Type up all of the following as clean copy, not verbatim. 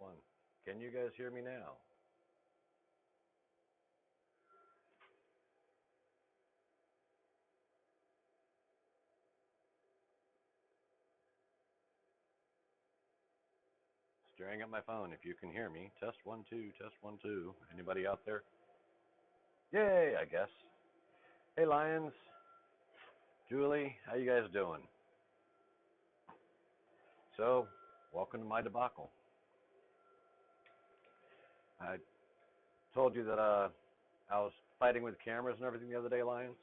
one. Can you guys hear me now? Staring at my phone. If you can hear me, test 1 2, test 1 2. Anybody out there? Yay, I guess. Hey, Lions, Julie, how you guys doing? So, welcome to my debacle. I told you that I was fighting with cameras and everything the other day, Lions.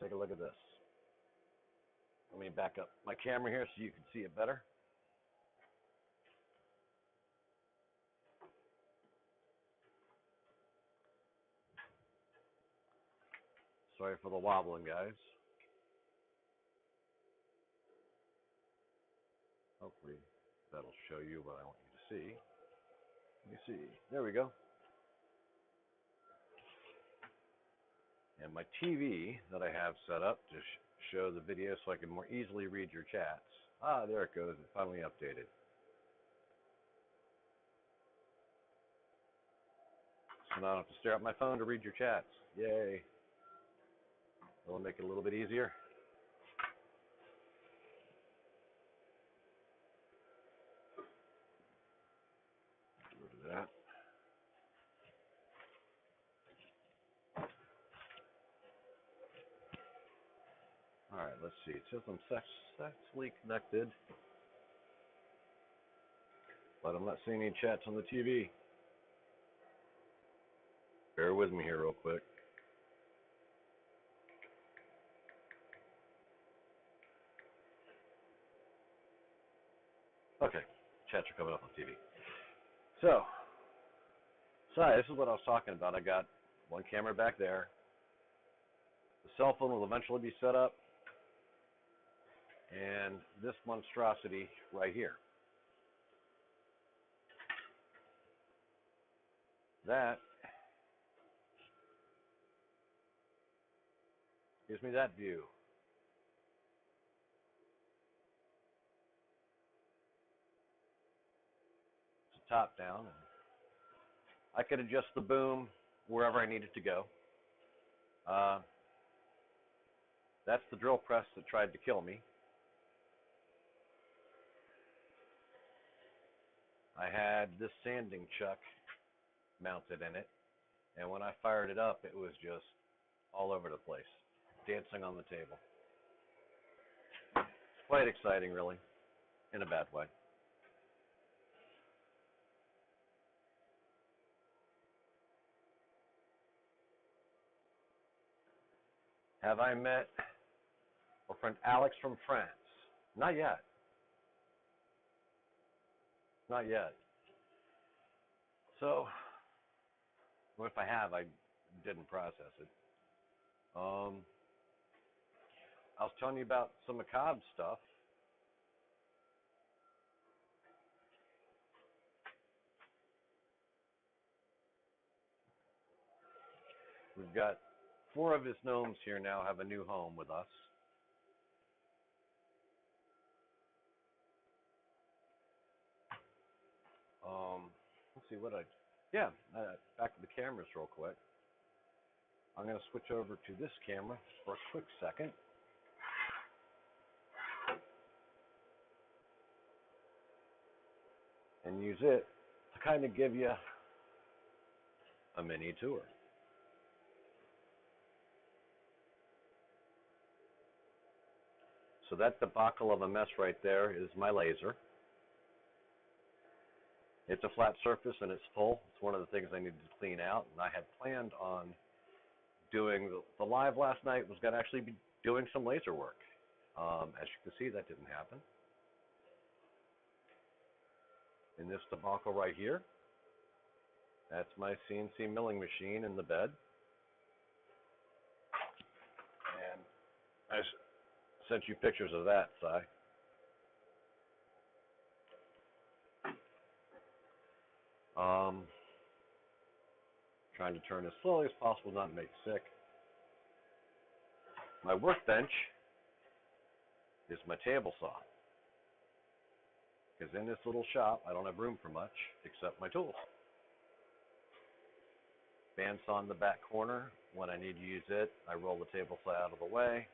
Take a look at this. Let me back up my camera here so you can see it better. Sorry for the wobbling, guys. Hopefully that'll show you what I want you to see. Let me see. There we go. And my TV that I have set up to show the video so I can more easily read your chats. Ah, there it goes. It finally updated. So now I don't have to stare at my phone to read your chats. Yay. It'll make it a little bit easier. Get rid of that. All right, let's see. It says I'm successfully connected, but I'm not seeing any chats on the TV. Bear with me here real quick. Okay, chats are coming up on TV. So, this is what I was talking about. I got one camera back there. The cell phone will eventually be set up, and this monstrosity right here. That gives me that view. It's a top down. And I could adjust the boom wherever I need it to go. That's the drill press that tried to kill me. I had this sanding chuck mounted in it, and when I fired it up, it was just all over the place, dancing on the table. Quite exciting, really, in a bad way. Have I met our friend Alex from France? Not yet. Not yet. So, well, if I have, I didn't process it. I was telling you about some macabre stuff. We've got 4 of his gnomes here now have a new home with us. Let's see what back to the cameras real quick. I'm going to switch over to this camera for a quick second. And use it to kind of give you a mini tour. So that debacle of a mess right there is my laser. It's a flat surface and it's full. It's one of the things I needed to clean out, and I had planned on doing the live last night was going to actually be doing some laser work. As you can see, that didn't happen. In this debacle right here, that's my CNC milling machine in the bed. And I sent you pictures of that, Si. Trying to turn as slowly as possible, not make sick. My workbench is my table saw. Because in this little shop, I don't have room for much except my tools. Bandsaw in the back corner. When I need to use it, I roll the table saw out of the way.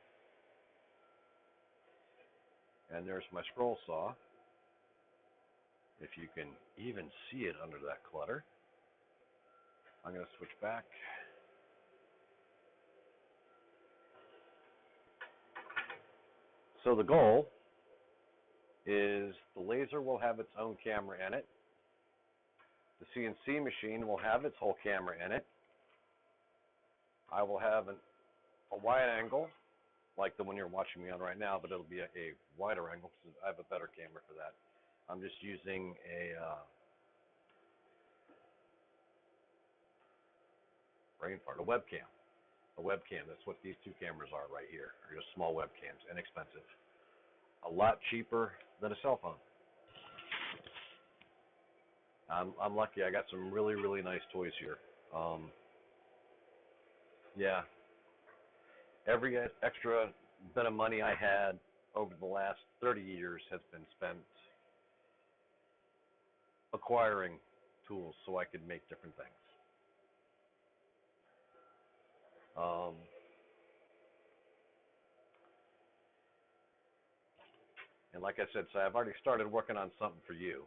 And there's my scroll saw. If you can even see it under that clutter. I'm going to switch back. So the goal is the laser will have its own camera in it. The CNC machine will have its whole camera in it. I will have a wide angle, like the one you're watching me on right now, but it'll be a wider angle because I have a better camera for that. I'm just using a brain fart, a webcam. A webcam, that's what these two cameras are right here. They're just small webcams, inexpensive. A lot cheaper than a cell phone. I'm lucky. I got some really, really nice toys here. Yeah. Every extra bit of money I had over the last 30 years has been spent acquiring tools so I could make different things. And like I said, so I've already started working on something for you.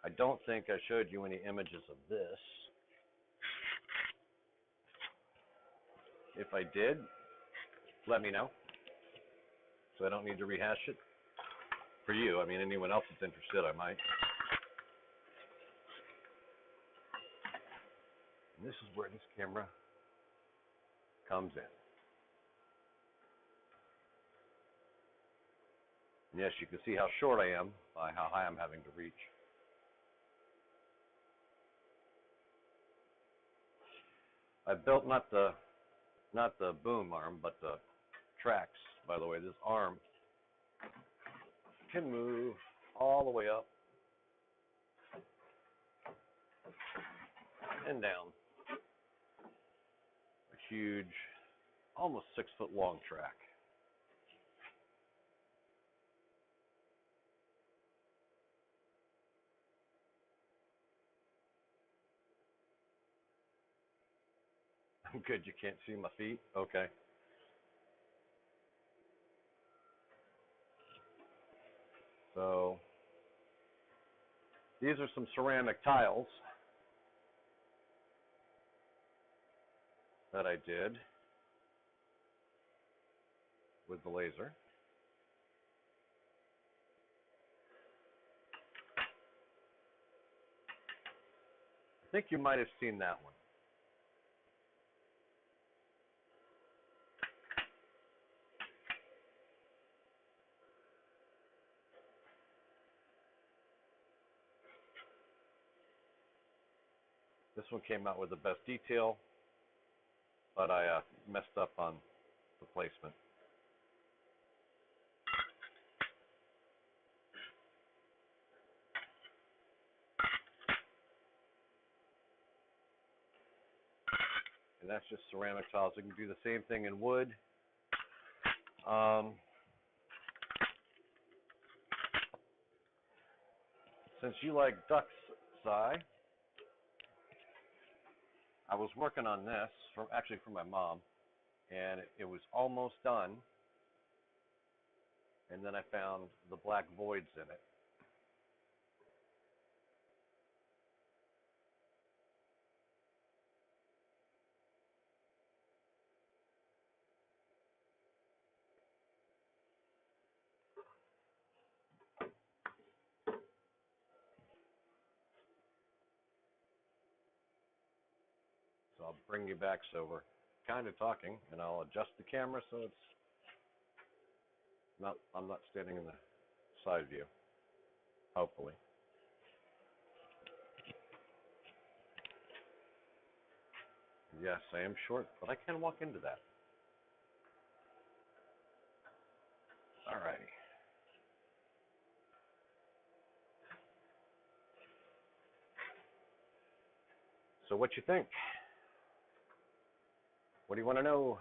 I don't think I showed you any images of this. If I did, let me know, so I don't need to rehash it. For you, I mean, anyone else that's interested, I might. And this is where this camera comes in. And yes, you can see how short I am by how high I'm having to reach. I built not the boom arm, but the tracks. By the way, this arm can move all the way up and down. A huge, almost 6-foot long track. Good, you can't see my feet? Okay. So, these are some ceramic tiles that I did with the laser. I think you might have seen that one. This one came out with the best detail, but I messed up on the placement. And that's just ceramic tiles. You can do the same thing in wood. Since you like duck's eye, I was working on this actually for my mom, and it was almost done. And then I found the black voids in it. So I'll bring you back so we're kind of talking, and I'll adjust the camera so it's not, I'm not standing in the side view, hopefully. Yes, I am short, but I can walk into that. All righty. So what you think? What do you want to know?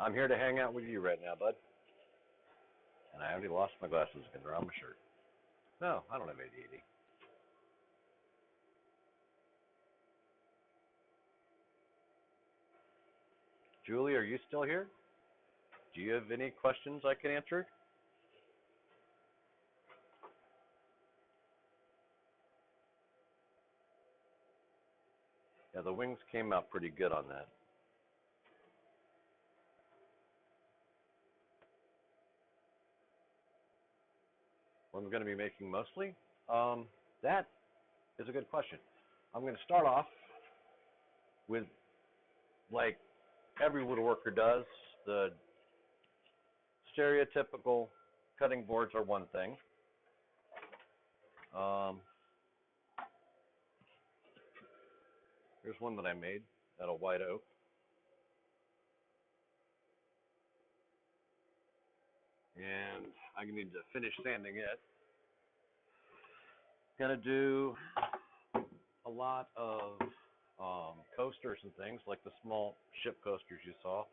I'm here to hang out with you right now, bud. And I already lost my glasses again. They're on my shirt. No, I don't have ADD. Julie, are you still here? Do you have any questions I can answer? Yeah, the wings came out pretty good on that. What I'm going to be making mostly? That is a good question. I'm going to start off with, like every woodworker does, the stereotypical cutting boards are one thing. Here's one that I made out of white oak. And I need to finish sanding it. Gonna do a lot of coasters and things, like the small ship coasters you saw,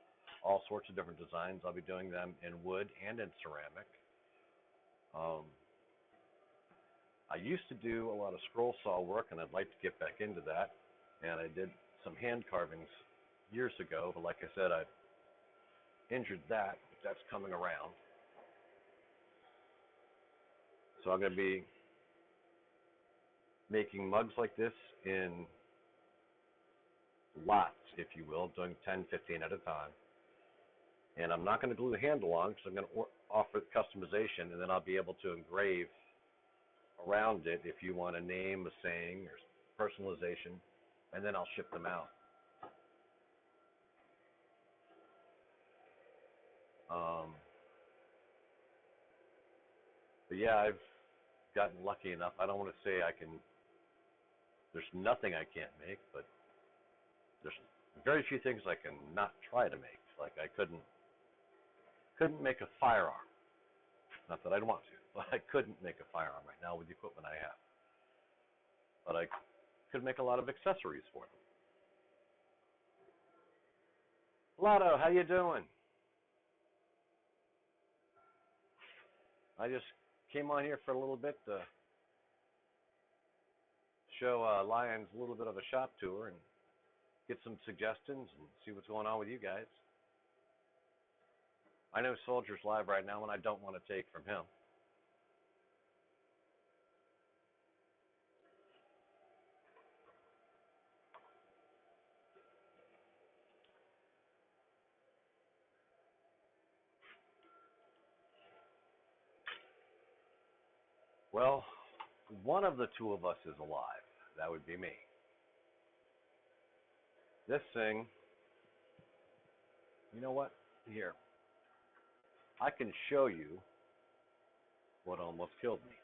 all sorts of different designs. I'll be doing them in wood and in ceramic. I used to do a lot of scroll saw work, and I'd like to get back into that. And I did some hand carvings years ago, but like I said, I injured that. But that's coming around. So I'm going to be making mugs like this in lots, if you will, doing 10, 15 at a time. And I'm not going to glue the handle on because I'm going to offer customization, and then I'll be able to engrave around it if you want a name, a saying, or personalization, and then I'll ship them out. But yeah, I've gotten lucky enough. I don't want to say there's nothing I can't make, but there's very few things I can not try to make. Like I couldn't make a firearm. Not that I'd want to, but I couldn't make a firearm right now with the equipment I have. But I could make a lot of accessories for them. Lotto, how you doing? I just came on here for a little bit to show Lions a little bit of a shop tour and get some suggestions and see what's going on with you guys. I know Soldier's live right now, and I don't want to take from him. Well, one of the two of us is alive. That would be me. This thing, you know what? Here, I can show you what almost killed me.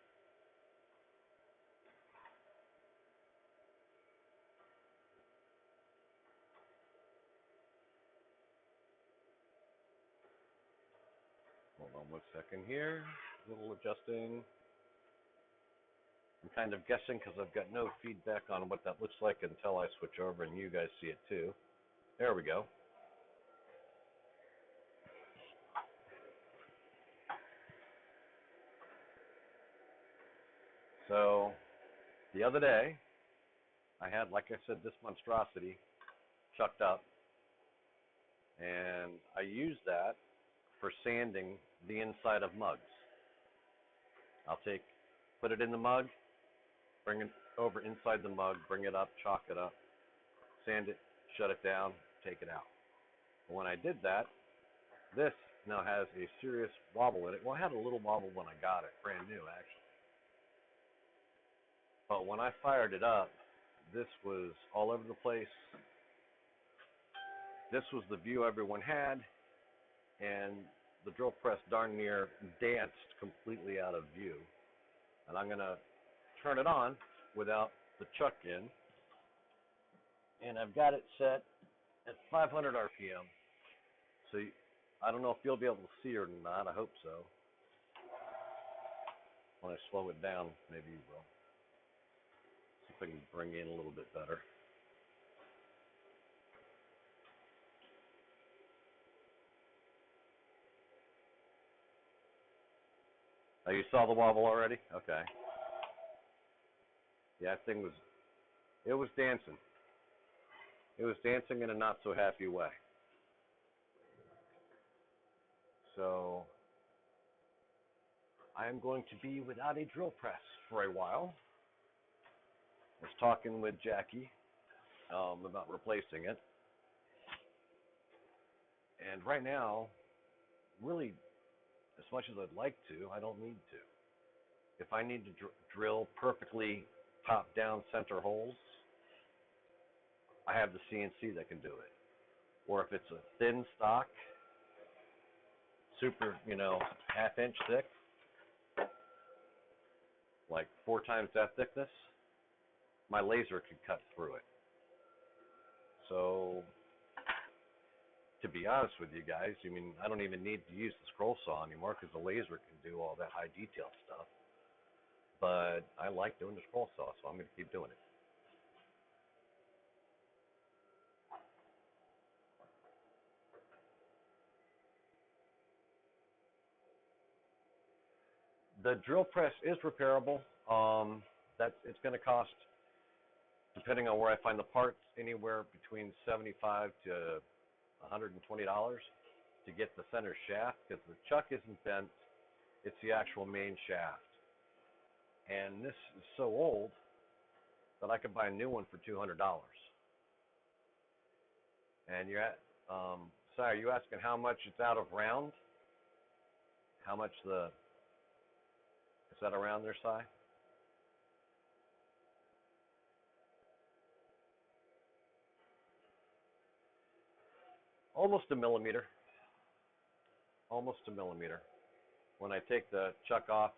Hold on 1 second here. A little adjusting. I'm kind of guessing because I've got no feedback on what that looks like until I switch over and you guys see it too. There we go. So the other day, I had, like I said, this monstrosity chucked up, and I used that for sanding the inside of mugs. I'll put it in the mug, bring it over inside the mug, bring it up, chalk it up, sand it, shut it down, take it out. And when I did that, this now has a serious wobble in it. Well, I had a little wobble when I got it, brand new actually. But when I fired it up, this was all over the place. This was the view everyone had, and the drill press darn near danced completely out of view. And I'm going to turn it on without the chuck in. And I've got it set at 500 RPM. So I don't know if you'll be able to see it or not. I hope so. When I slow it down, maybe you will. See if I can bring in a little bit better. Oh, you saw the wobble already? Okay. Yeah, that thing was, it was dancing. It was dancing in a not so happy way. So I am going to be without a drill press for a while. I was talking with Jackie about replacing it. And right now, really, as much as I'd like to, I don't need to. If I need to drill perfectly top down center holes, I have the CNC that can do it. Or if it's a thin stock, super, half-inch thick, like 4 times that thickness, my laser can cut through it. So, to be honest with you guys, I don't even need to use the scroll saw anymore because the laser can do all that high detail stuff. But I like doing the scroll saw, so I'm going to keep doing it. The drill press is repairable. It's going to cost, depending on where I find the parts, anywhere between $75 to $120 to get the center shaft, because the chuck isn't bent, it's the actual main shaft. And this is so old that I could buy a new one for $200. And sorry, are you asking how much it's out of round? How much is that around there, Si? Almost a millimeter. Almost a millimeter. When I take the chuck off,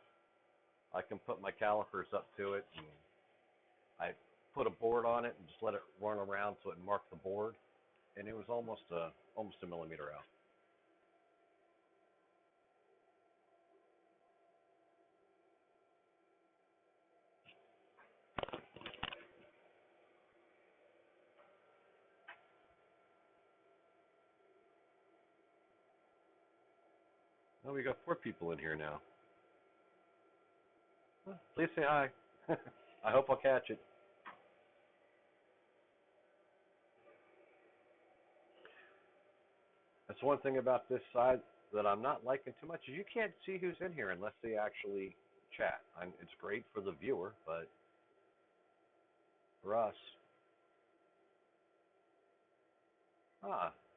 I can put my calipers up to it, and I put a board on it and just let it run around so it marked the board, and it was almost a millimeter out. Oh, we got 4 people in here now. Well, please say hi. I hope I'll catch it. That's one thing about this side that I'm not liking too much is you can't see who's in here unless they actually chat. It's great for the viewer, but for us,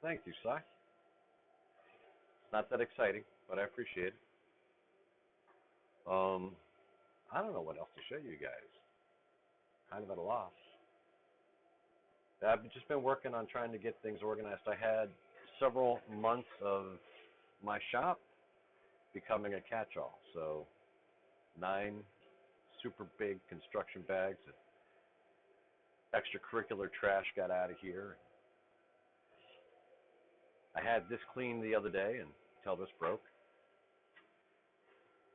thank you, Si. It's not that exciting, but I appreciate it. I don't know what else to show you guys. Kind of at a loss. I've just been working on trying to get things organized. I had several months of my shop becoming a catch-all. So 9 super big construction bags of extracurricular trash got out of here. I had this cleaned the other day until this broke.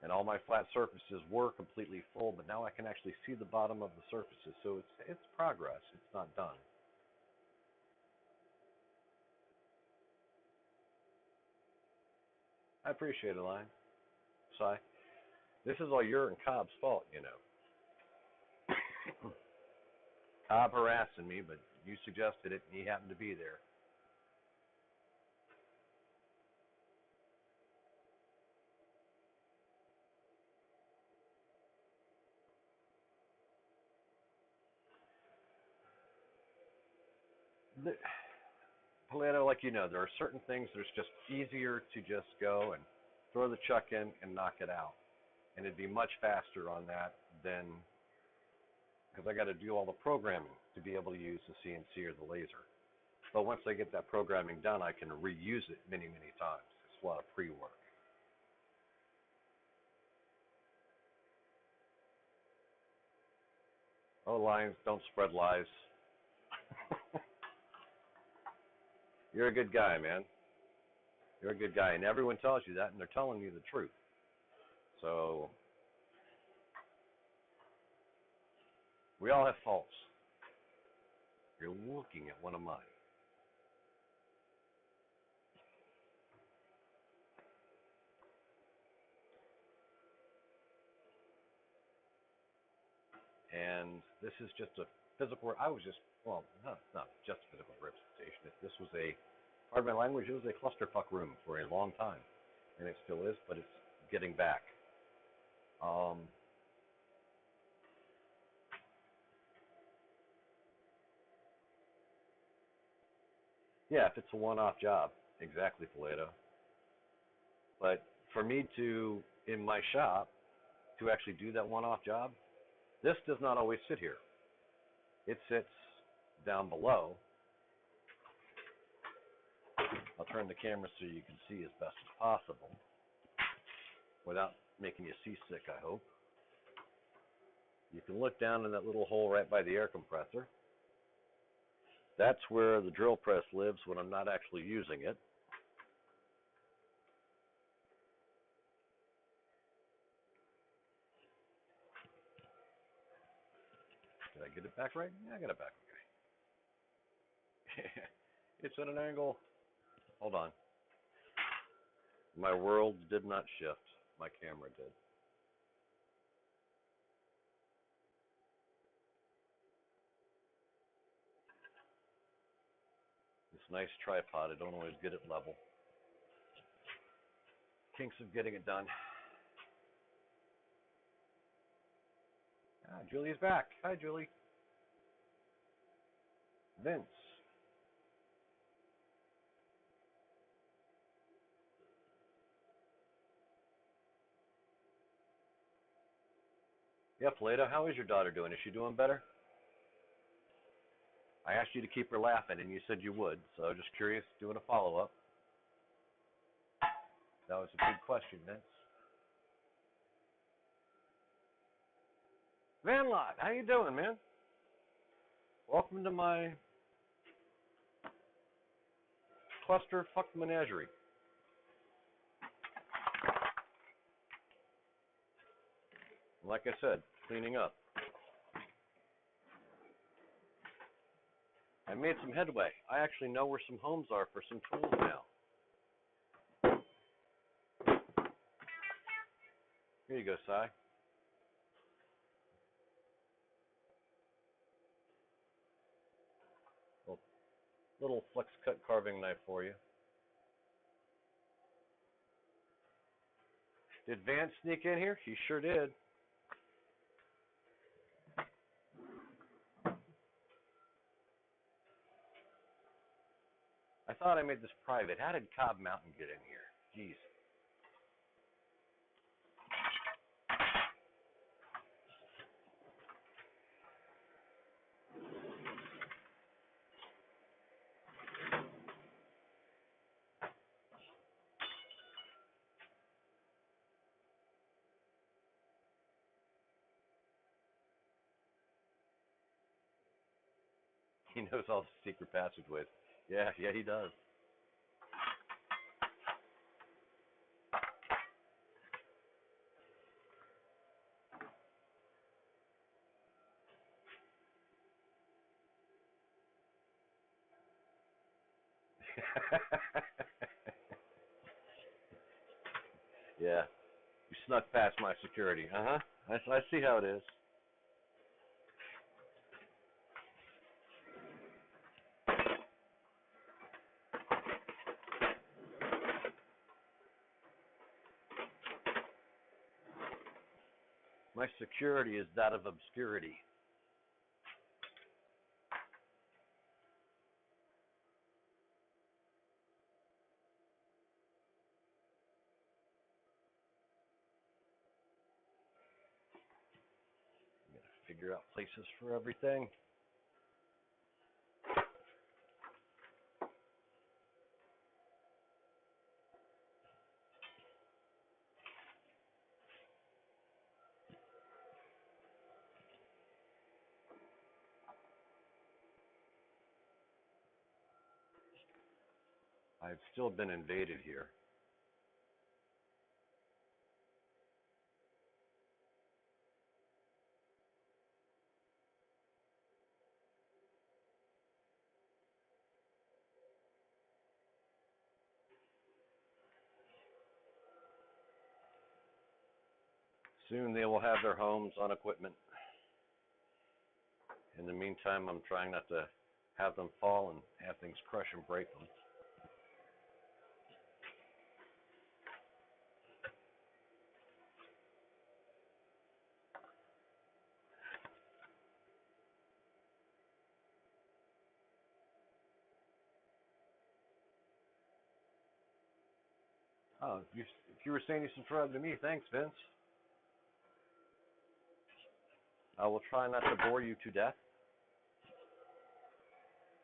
And all my flat surfaces were completely full, but now I can actually see the bottom of the surfaces. So it's progress. It's not done. I appreciate it, Lion. Si, this is all your and Cobb's fault, Cobb harassing me, but you suggested it, and he happened to be there. Paleto, like there are certain things that it's just easier to just go and throw the chuck in and knock it out. And it'd be much faster on that than, because I got to do all the programming to be able to use the CNC or the laser. But once I get that programming done, I can reuse it many, many times. It's a lot of pre-work. Oh, Lions, don't spread lies. You're a good guy, man. You're a good guy, and everyone tells you that, and they're telling you the truth. So we all have faults. You're looking at one of mine. And this is just a physical. I was just well, not just a physical representation. This was a, pardon my language, it was a clusterfuck room for a long time, and it still is, but it's getting back. Um, yeah, if it's a one-off job, exactly, Toledo. But for me to, in my shop, to actually do that one-off job, this does not always sit here. It sits down below. I'll turn the camera so you can see as best as possible without making you seasick, I hope. You can look down in that little hole right by the air compressor. That's where the drill press lives when I'm not actually using it. Did I get it back right? Yeah, I got it back okay. It's at an angle. Hold on. My world did not shift. My camera did. This nice tripod, I don't always get it level. Kinks of getting it done. Ah, Julie's back. Hi, Julie. Vince. Yeah, Plato, how is your daughter doing? Is she doing better? I asked you to keep her laughing, and you said you would, so just curious, doing a follow-up. That was a good question, Vince. Vanlot, how you doing, man? Welcome to my cluster fuck menagerie. Like I said, cleaning up. I made some headway. I actually know where some homes are for some tools now. Here you go, Cy. Little flex cut carving knife for you. Did Vance sneak in here? He sure did. I thought I made this private. How did Cobb Mountain get in here? Jeez. He knows all the secret passageways. Yeah, he does. Yeah, you snuck past my security. Uh-huh. I see how it is. My security is that of obscurity. I'm gonna figure out places for everything. I've still been invaded here. Soon they will have their homes on equipment. In the meantime, I'm trying not to have them fall and have things crush and break them. Oh, if you were saying you subscribe to me, thanks, Vince. I will try not to bore you to death,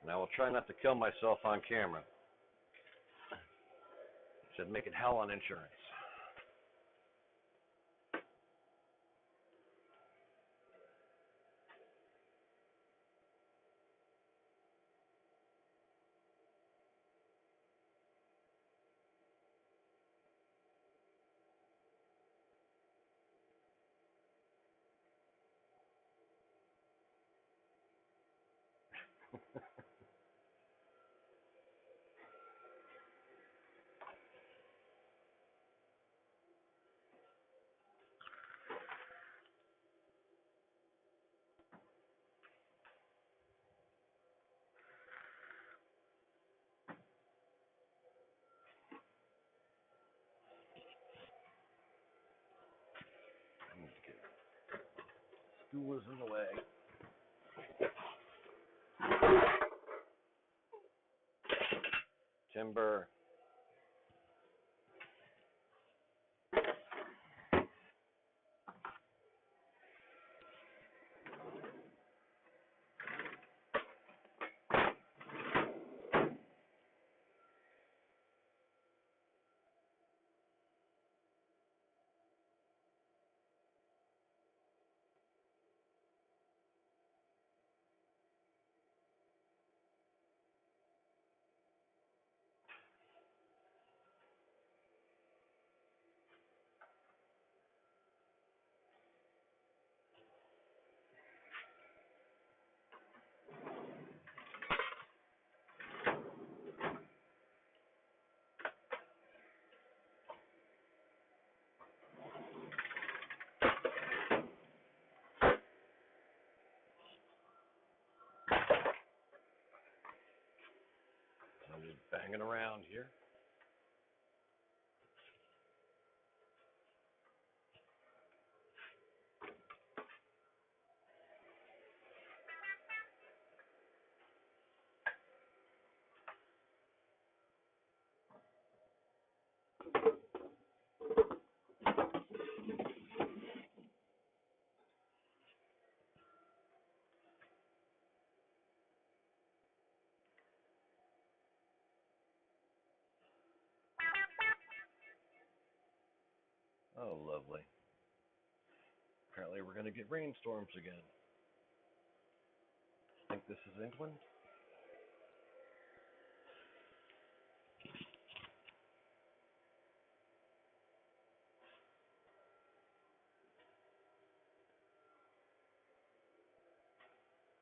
and I will try not to kill myself on camera. Should make it hell on insurance. I need to get stool is in the way. Timber. I'm just banging around here. Oh, lovely. Apparently we're going to get rainstorms again. I think this is England.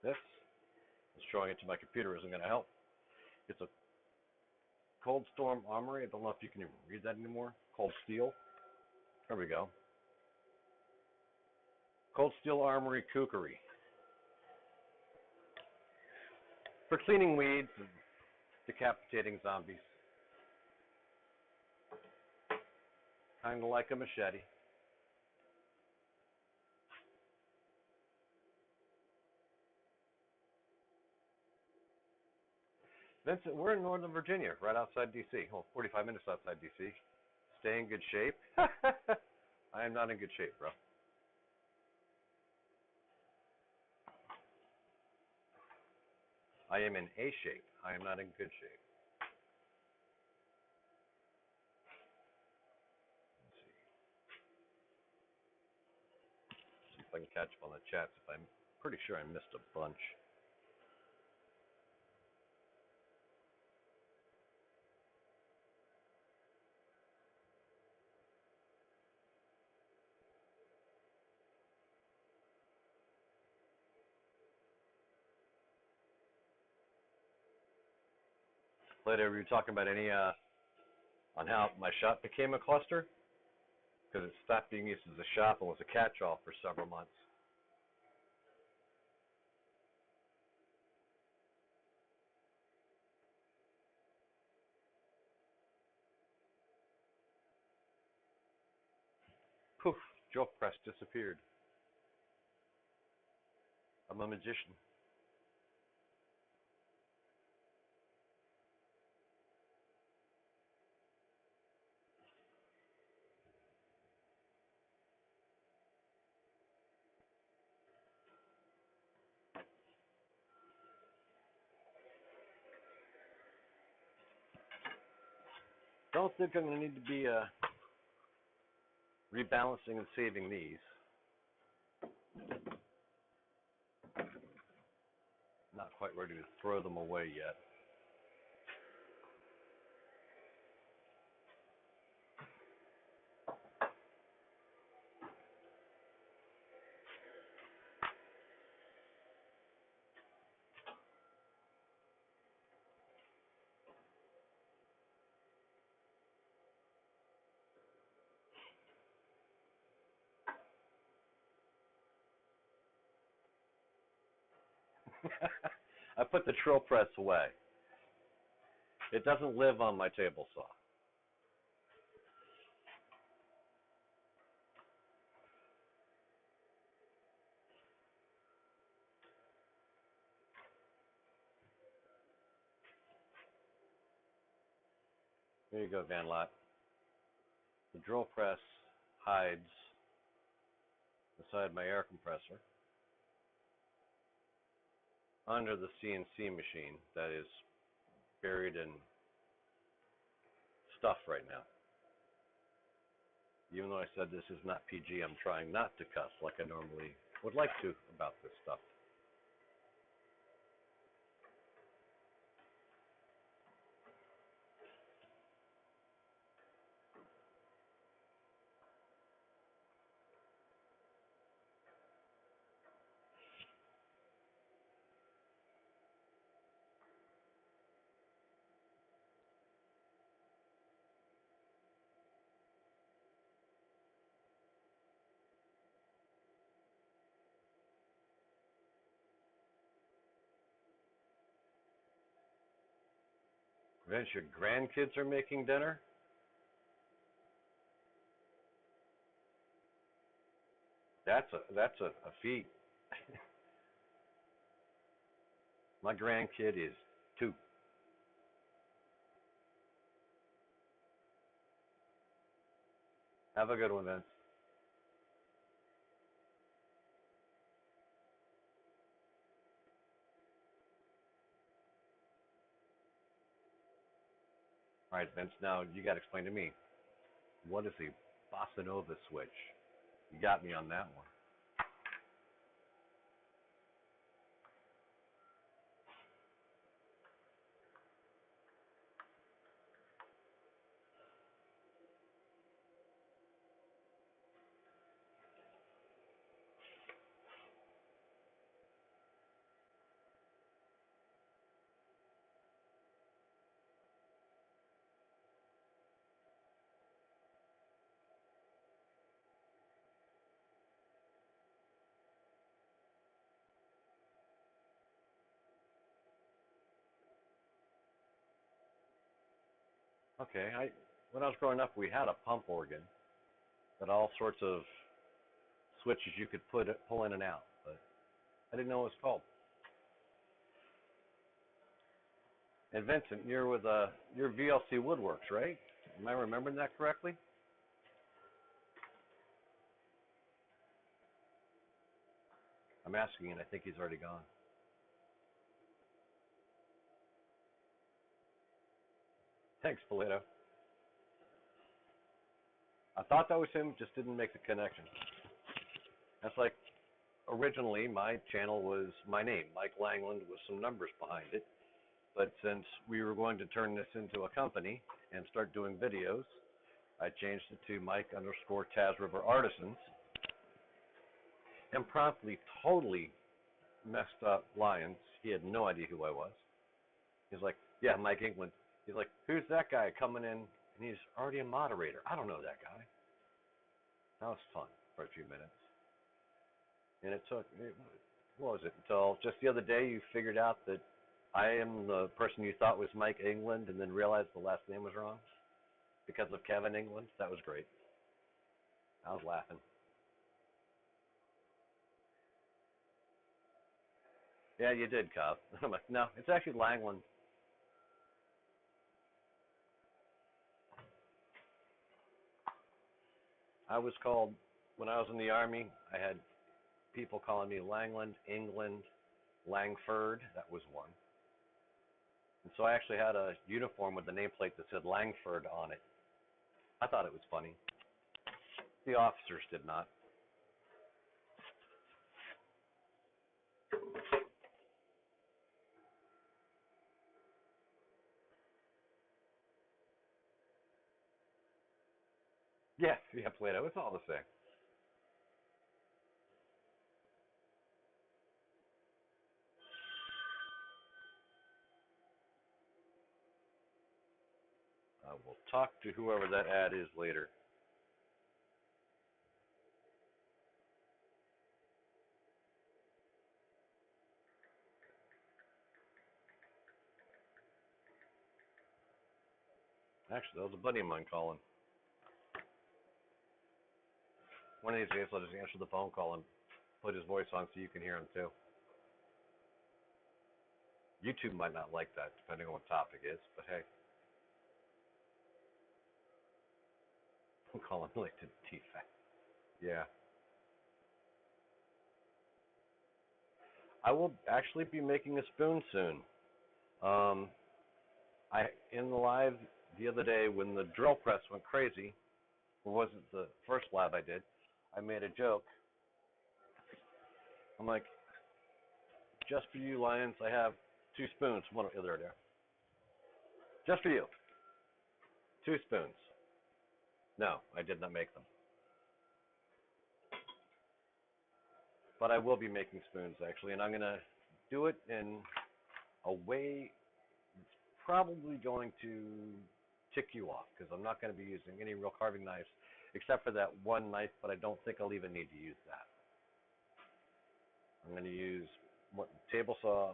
This is showing it to my computer isn't going to help. It's a Cold Storm Armory. I don't know if you can even read that anymore. Cold Steel. There we go. Cold Steel Armory Kukri. For cleaning weeds and decapitating zombies. Kind of like a machete. Vincent, we're in Northern Virginia, right outside D.C. Well, 45 minutes outside D.C. Stay in good shape. I am not in good shape, bro. I am in A shape. I am not in good shape. Let's see if I can catch up on the chats. If I'm pretty sure I missed a bunch. Later, were you talking about any on how my shop became a cluster? Because it stopped being used as a shop and was a catch-all for several months. Poof, drill press disappeared. I'm a magician. Don't think I'm going to need to be rebalancing and saving these. Not quite ready to throw them away yet. I put the drill press away. It doesn't live on my table saw. Here you go, Van Lot. The drill press hides inside my air compressor under the CNC machine that is buried in stuff right now. Even though I said this is not PG, I'm trying not to cuss like I normally would like to about this stuff. Vince, your grandkids are making dinner? That's a feat. My grandkid is 2. Have a good one, Vince. All right, Vince, now you got to explain to me, what is the bossa nova switch? You got me on that one. Okay, when I was growing up, we had a pump organ that all sorts of switches you could pull in and out, but I didn't know what it was called. And Vincent, you're VLC Woodworks, right? Am I remembering that correctly? I'm asking, and I think he's already gone. Thanks, Polito. I thought that was him, just didn't make the connection. That's like originally my channel was my name, Mike Langland, with some numbers behind it. But since we were going to turn this into a company and start doing videos, I changed it to Mike_Taz River Artisans and promptly totally messed up Lyons. He had no idea who I was. He's like, yeah, Mike England. He's like, who's that guy coming in? And he's already a moderator. I don't know that guy. That was fun for a few minutes. And it took, what was it, until just the other day you figured out that I am the person you thought was Mike England and then realized the last name was wrong because of Kevin England. That was great. I was laughing. Yeah, you did, Cobb. I'm like, no, it's actually Langland. I was called, when I was in the Army, I had people calling me Langland, England, Langford. That was one. And so I actually had a uniform with the nameplate that said Langford on it. I thought it was funny. The officers did not. Yeah, Plato. It's all the same. I will talk to whoever that ad is later. Actually, that was a buddy of mine calling. One of these days, I'll just answer the phone call and put his voice on so you can hear him too. YouTube might not like that, depending on what topic is, but hey, I'm calling like to TFAC. Yeah. I will actually be making a spoon soon. Um, I in the live the other day when the drill press went crazy, or was it the first live I did? I made a joke. I'm like, just for you, Lions, I have two spoons. One there. Just for you, two spoons. No, I did not make them, but I will be making spoons actually, and I'm gonna do it in a way that's probably going to tick you off because I'm not going to be using any real carving knives except for that one knife, but I don't think I'll even need to use that. I'm going to use table saw,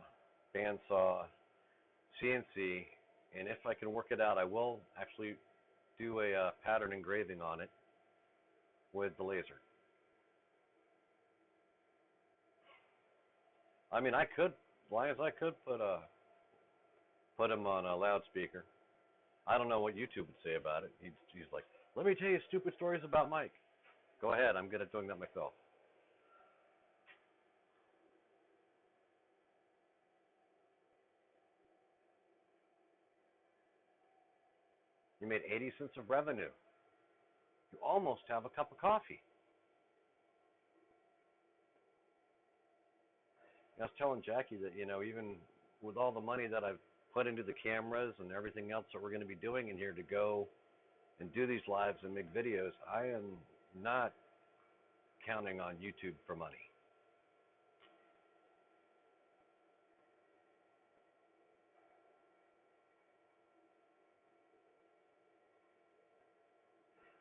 band saw, CNC, and if I can work it out, I will actually do a pattern engraving on it with the laser. I mean, I could, Lions, I could put him on a loudspeaker. I don't know what YouTube would say about it. He's like, let me tell you stupid stories about Mike. Go ahead, I'm good at doing that myself. You made 80 cents of revenue. You almost have a cup of coffee. I was telling Jackie that, even with all the money that I've put into the cameras and everything else that we're going to be doing in here to go and do these lives and make videos, I am not counting on YouTube for money.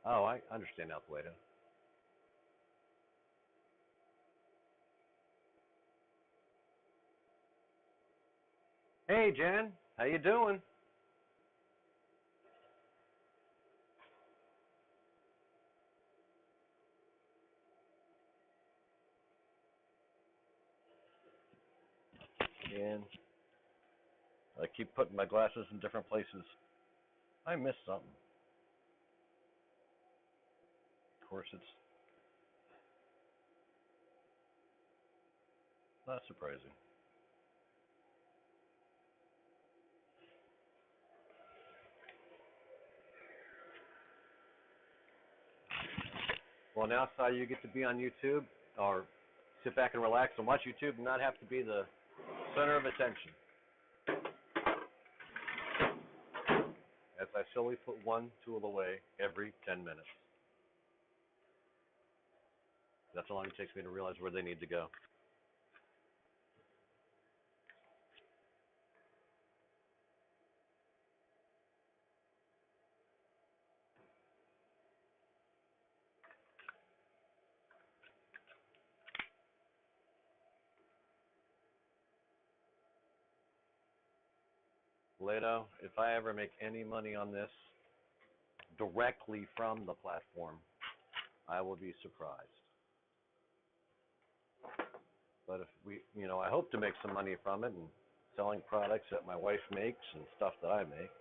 Oh, I understand now, Plato. Hey, Jen, how you doing? And I keep putting my glasses in different places. I missed something. Of course, it's not surprising. Well, now, Si, you get to be on YouTube or sit back and relax and watch YouTube and not have to be the center of attention. As I slowly put one tool away every 10 minutes. That's how long it takes me to realize where they need to go. Leto, if I ever make any money on this directly from the platform, I will be surprised. But if I hope to make some money from it and selling products that my wife makes and stuff that I make.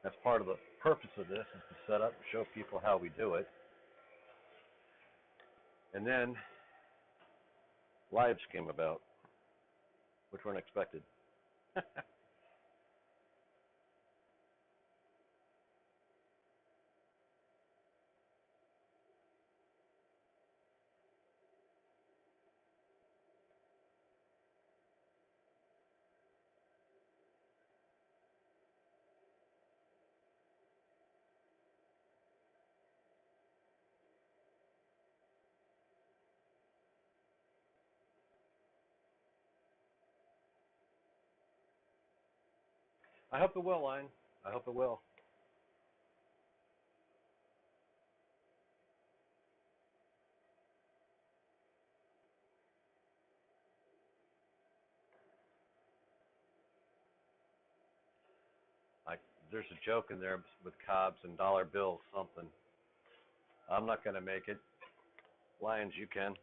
That's part of the purpose of this is to set up and show people how we do it. And then lives came about, which weren't expected. I hope it will, Line. I hope it will. I, there's a joke in there with cobs and dollar bills, something. I'm not going to make it. Lions, you can.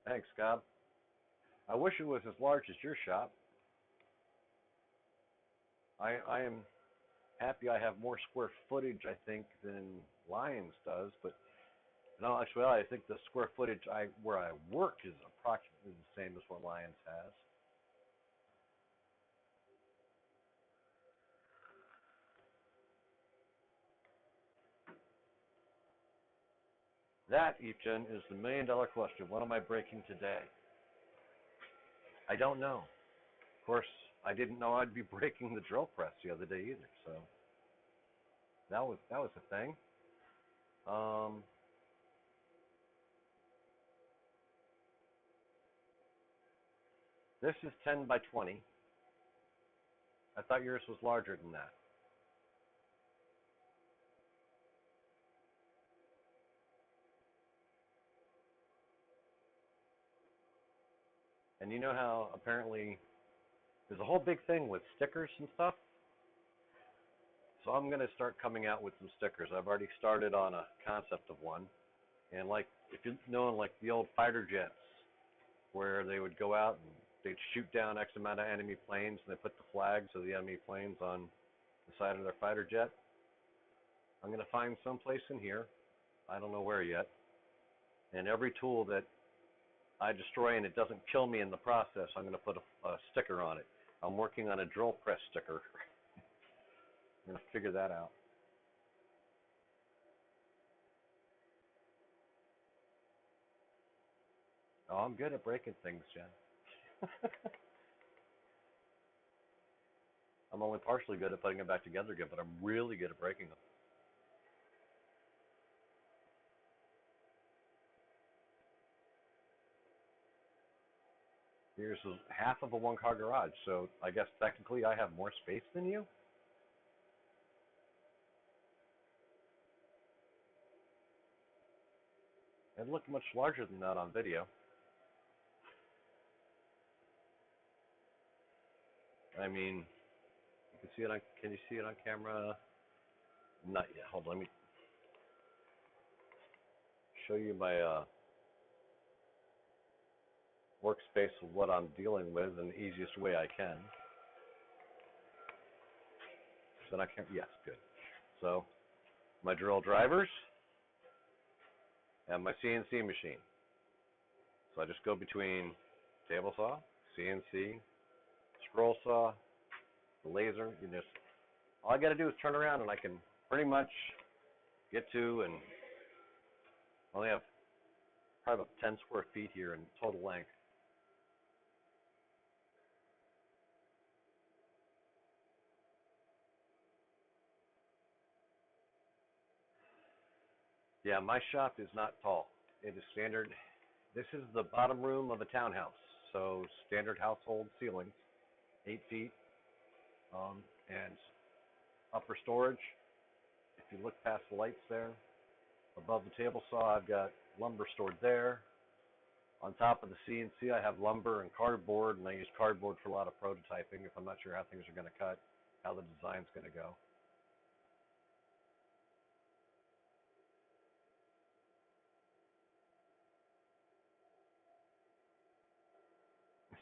Thanks, Cobb. I wish it was as large as your shop. I am happy I have more square footage, I think, than Lions does, but in all actuality, I think the square footage where I work is approximately the same as what Lions has. That, Epchen, is the million-dollar question. What am I breaking today? I don't know. Of course, I didn't know I'd be breaking the drill press the other day either, so that was a thing. This is 10 by 20. I thought yours was larger than that. And you know how apparently there's a whole big thing with stickers and stuff? So I'm going to start coming out with some stickers. I've already started on a concept of one. And like, if you know, like the old fighter jets, where they would go out and they'd shoot down X amount of enemy planes, and they put the flags of the enemy planes on the side of their fighter jet. I'm going to find some place in here. I don't know where yet. And every tool that I destroy and it doesn't kill me in the process, I'm going to put a sticker on it. I'm working on a drill press sticker. I'm going to figure that out. Oh, I'm good at breaking things, Jen. I'm only partially good at putting them back together again, but I'm really good at breaking them. Yours is half of a one-car garage, so I guess technically I have more space than you? It looked much larger than that on video. I mean, you can see it on. Can you see it on camera? Not yet. Hold on. Let me show you my workspace of what I'm dealing with in the easiest way I can. So I can't. Yes, good. So my drill drivers and my CNC machine. So I just go between table saw, CNC, scroll saw, the laser. You just all I got to do is turn around and I can pretty much get to and only have probably about 10 square feet here in total length. Yeah, my shop is not tall. It is standard. This is the bottom room of a townhouse, so standard household ceilings, 8 feet, and upper storage. If you look past the lights there, above the table saw, I've got lumber stored there. On top of the CNC, I have lumber and cardboard, and I use cardboard for a lot of prototyping if I'm not sure how things are going to cut, how the design's going to go.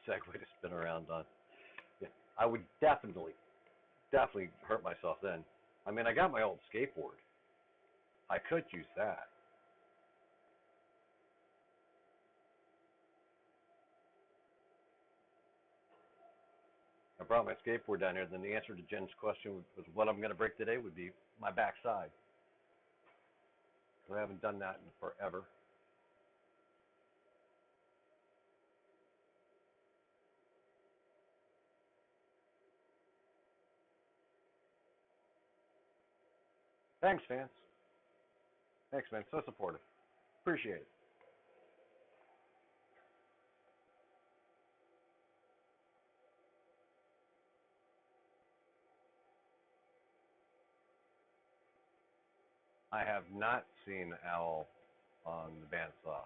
Segue to spin around on. Yeah, I would definitely hurt myself then. I mean, I got my old skateboard. I could use that. I brought my skateboard down here. Then the answer to Jen's question was what I'm going to break today would be my backside. So I haven't done that in forever. Thanks, fans. Thanks, man. So supportive. Appreciate it. I have not seen Owl on the bandsaw.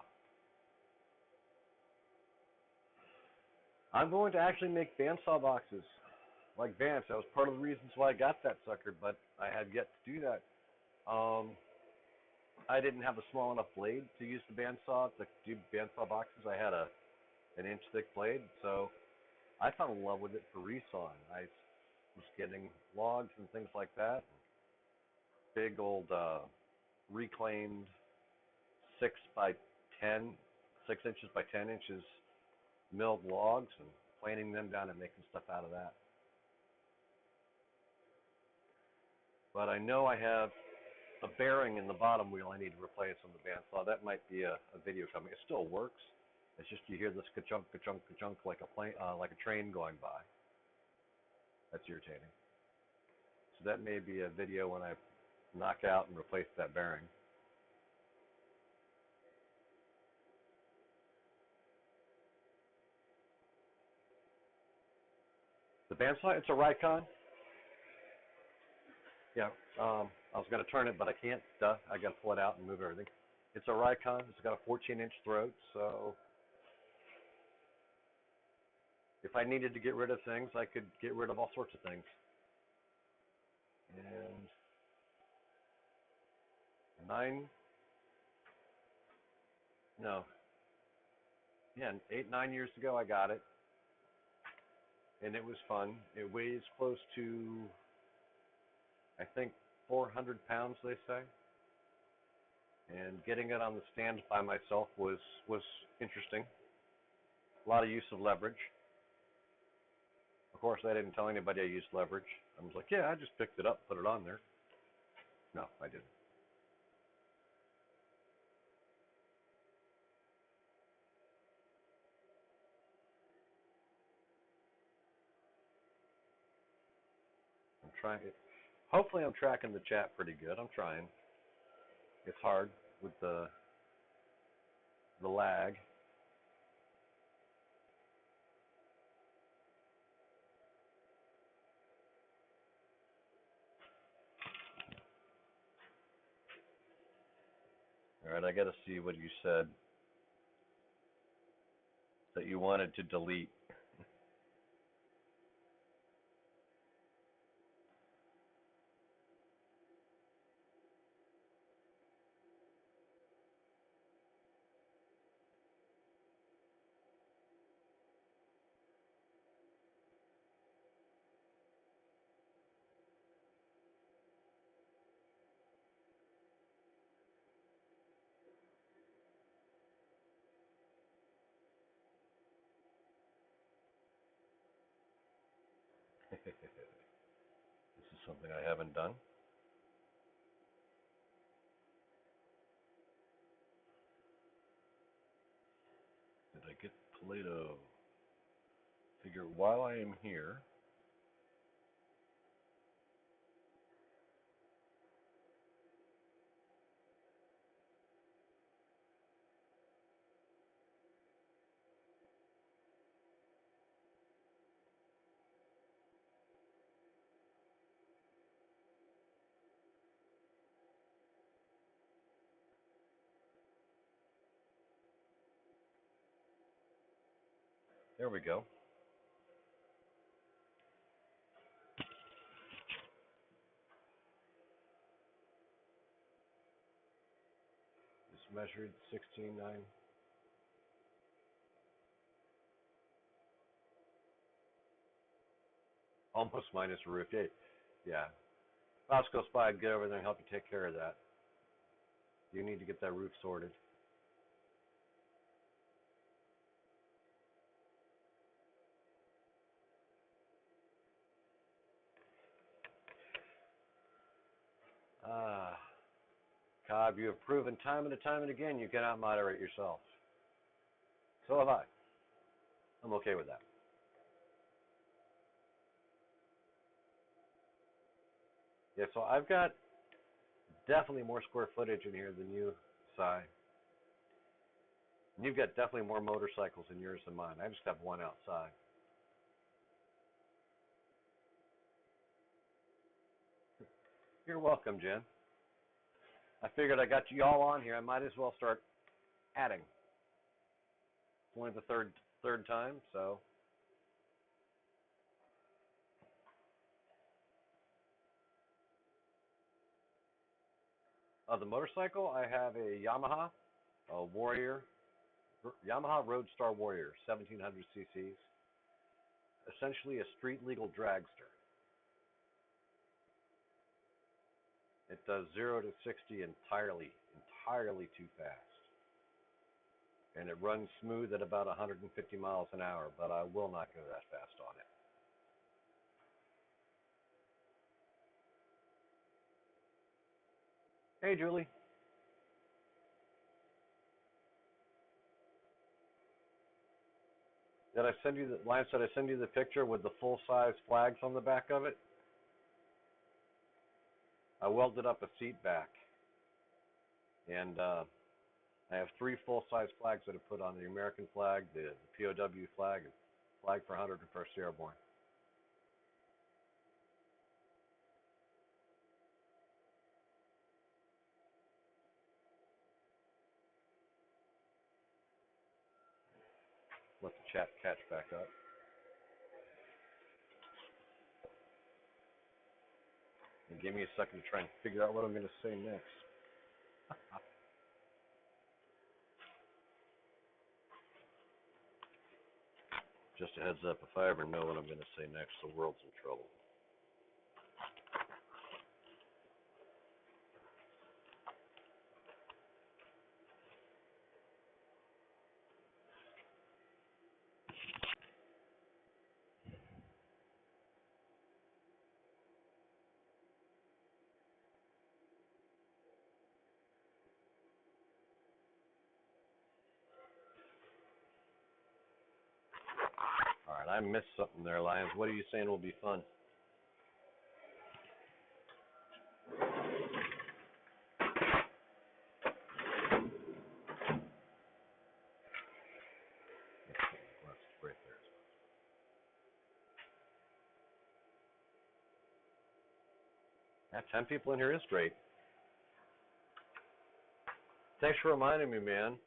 I'm going to actually make bandsaw boxes like Vance. That was part of the reasons why I got that sucker, but I had yet to do that. Um, I didn't have a small enough blade to use the bandsaw to do bandsaw boxes. I had an inch thick blade, so I fell in love with it for resawing. I was getting logs and things like that. Big old reclaimed 6 by 10, 6 inches by 10 inches milled logs and planing them down and making stuff out of that. But I know I have a bearing in the bottom wheel I need to replace on the bandsaw. That might be a video coming. It still works. It's just you hear this ka-chunk, ka-chunk, ka-chunk like a plane, like a train going by. That's irritating. So that may be a video when I knock out and replace that bearing. The bandsaw, it's a Rikon. Yeah, I was going to turn it, but I can't. Duh, I got to pull it out and move everything. It's a Rikon. It's got a 14-inch throat, so if I needed to get rid of things, I could get rid of all sorts of things. And nine, no, yeah, 8, 9 years ago I got it, and it was fun. It weighs close to, I think, 400 pounds, they say. And getting it on the stand by myself was interesting. A lot of use of leverage. Of course, I didn't tell anybody I used leverage. I was like, yeah, I just picked it up, put it on there. No, I didn't. I'm trying it. Hopefully, I'm tracking the chat pretty good. I'm trying. It's hard with the lag. All right, I got to see what you said that you wanted to delete. This is something I haven't done. Did I get Play-Doh? Figure while I am here, There we go. Just measured 16.9. Almost minus roof. Yeah. Yeah. Mouse goes by, I'd get over there and help you take care of that. You need to get that roof sorted. Ah, Cobb, you have proven time and again you cannot moderate yourself. So have I. I'm okay with that. Yeah, so I've got definitely more square footage in here than you, Si. And you've got definitely more motorcycles in yours than mine. I just have one outside. You're welcome, Jen. I figured I got you all on here. I might as well start adding. It's only the third time, so the motorcycle, I have a Yamaha, a Warrior, Yamaha Roadstar Warrior, 1700 cc's. Essentially a street legal dragster. It does 0 to 60 entirely too fast. And it runs smooth at about 150 miles an hour, but I will not go that fast on it. Hey, Julie. Did I send you the Lance? Did I send you the picture with the full-size flags on the back of it? I welded up a seat back, and I have 3 full-size flags that I put on: the American flag, the POW flag, and flag for 101st Airborne. Let the chat catch back up. And give me a second to try and figure out what I'm going to say next. Just a heads up, if I ever know what I'm going to say next, the world's in trouble. All right, I missed something there, Lions. What are you saying will be fun? Right there. That 10 people in here is great. Thanks for reminding me, man.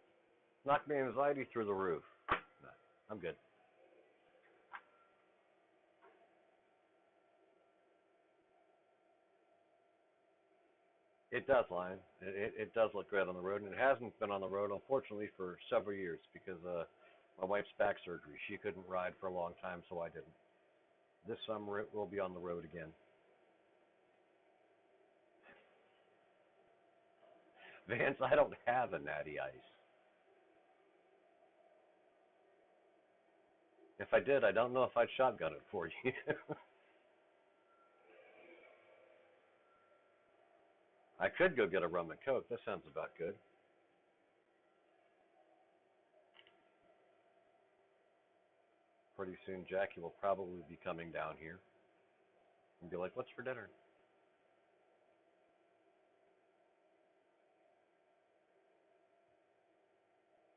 Knocked my anxiety through the roof. No, I'm good. It does, Lion. It does look great on the road, and it hasn't been on the road, unfortunately, for several years because my wife's back surgery. She couldn't ride for a long time, so I didn't. This summer it will be on the road again. Vance, I don't have a natty ice. If I did, I don't know if I'd shotgun it for you. I could go get a rum and coke. That sounds about good. Pretty soon, Jackie will probably be coming down here and be like, "What's for dinner?"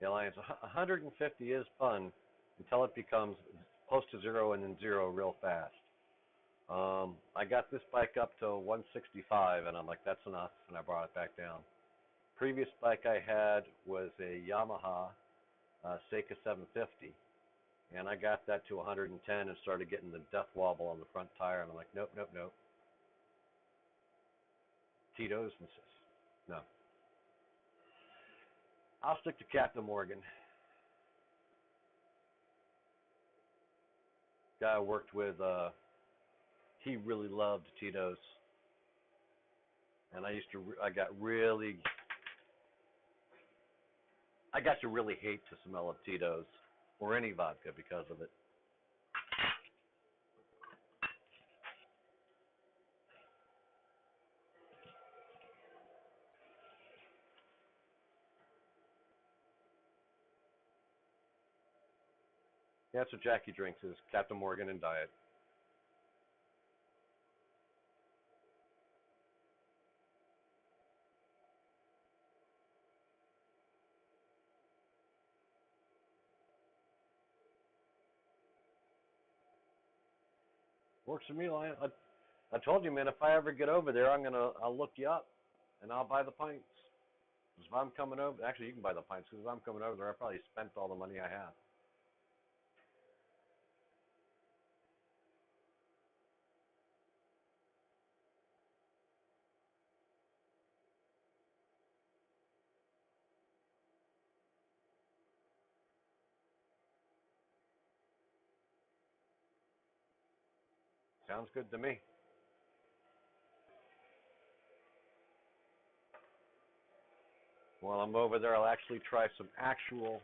The Alliance 150 is fun until it becomes close to 0 and then 0 real fast. I got this bike up to 165, and I'm like, that's enough, and I brought it back down. Previous bike I had was a Yamaha Seika 750, And I got that to 110 and started getting the death wobble on the front tire. And I'm like, nope, nope, nope. Tito's and no. I'll stick to Captain Morgan. Guy I worked with, he really loved Tito's, and I got to really hate the smell of Tito's or any vodka because of it. Yeah, that's what Jackie drinks is Captain Morgan and Diet. Works for me, Lion. I told you, man. If I ever get over there, I'll look you up, and I'll buy the pints. If I'm coming over, actually, you can buy the pints because if I'm coming over there, I probably spent all the money I have. Sounds good to me. While I'm over there, I'll actually try some actual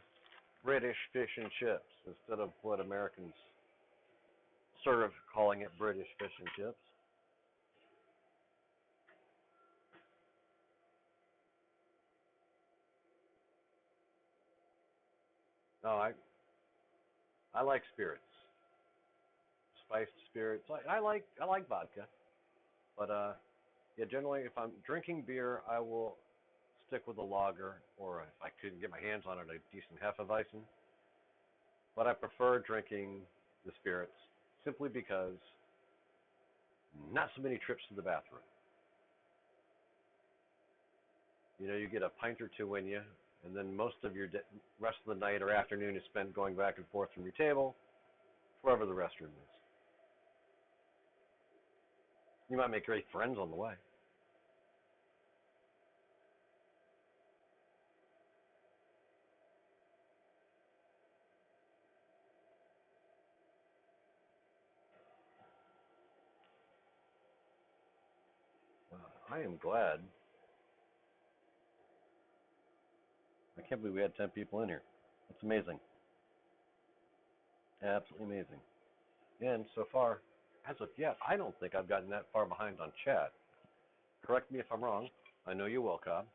British fish and chips instead of what Americans serve, calling it British fish and chips. No, I like spirits, spiced spirits. I like vodka, but yeah, generally if I'm drinking beer, I will stick with a lager, or if I could get my hands on it, a decent Hefeweizen. But I prefer drinking the spirits simply because not so many trips to the bathroom. You get a pint or two in you, and then most of your rest of the night or afternoon is spent going back and forth from your table, wherever the restroom is. You might make great friends on the way. I am glad. I can't believe we had 10 people in here. That's amazing. Absolutely amazing. And so far, as of yet, I don't think I've gotten that far behind on chat. Correct me if I'm wrong. I know you will, Cobb.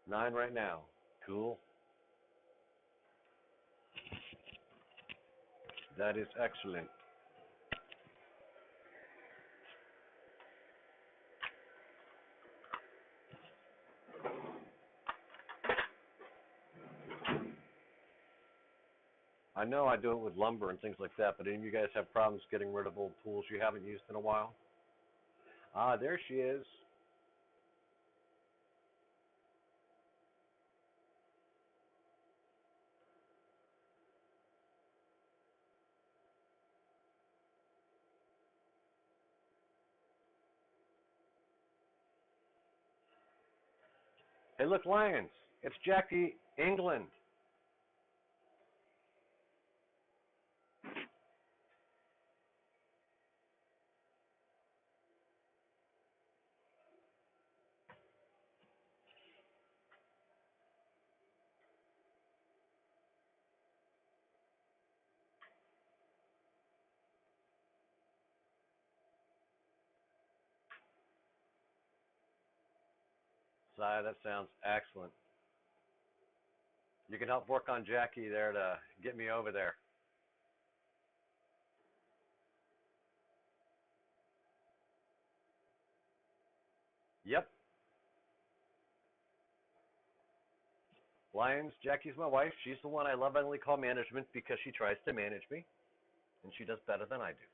Nine right now. Cool. That is excellent. I know I do it with lumber and things like that, but any of you guys have problems getting rid of old tools you haven't used in a while? Ah, there she is. Hey, look, Lions. It's Jackie England. Si, that sounds excellent. You can help work on Jackie there to get me over there. Yep. Lions, Jackie's my wife. She's the one I lovingly call management because she tries to manage me, and she does better than I do.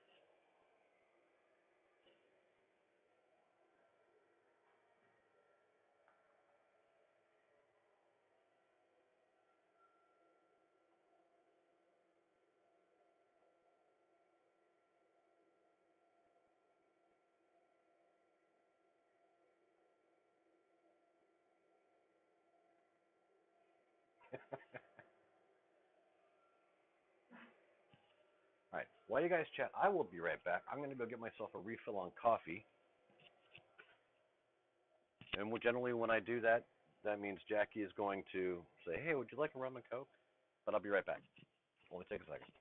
All right. While you guys chat, I will be right back. I'm going to go get myself a refill on coffee. And generally, when I do that, that means Jackie is going to say, "Hey, would you like a rum and coke?" But I'll be right back. Only take a second.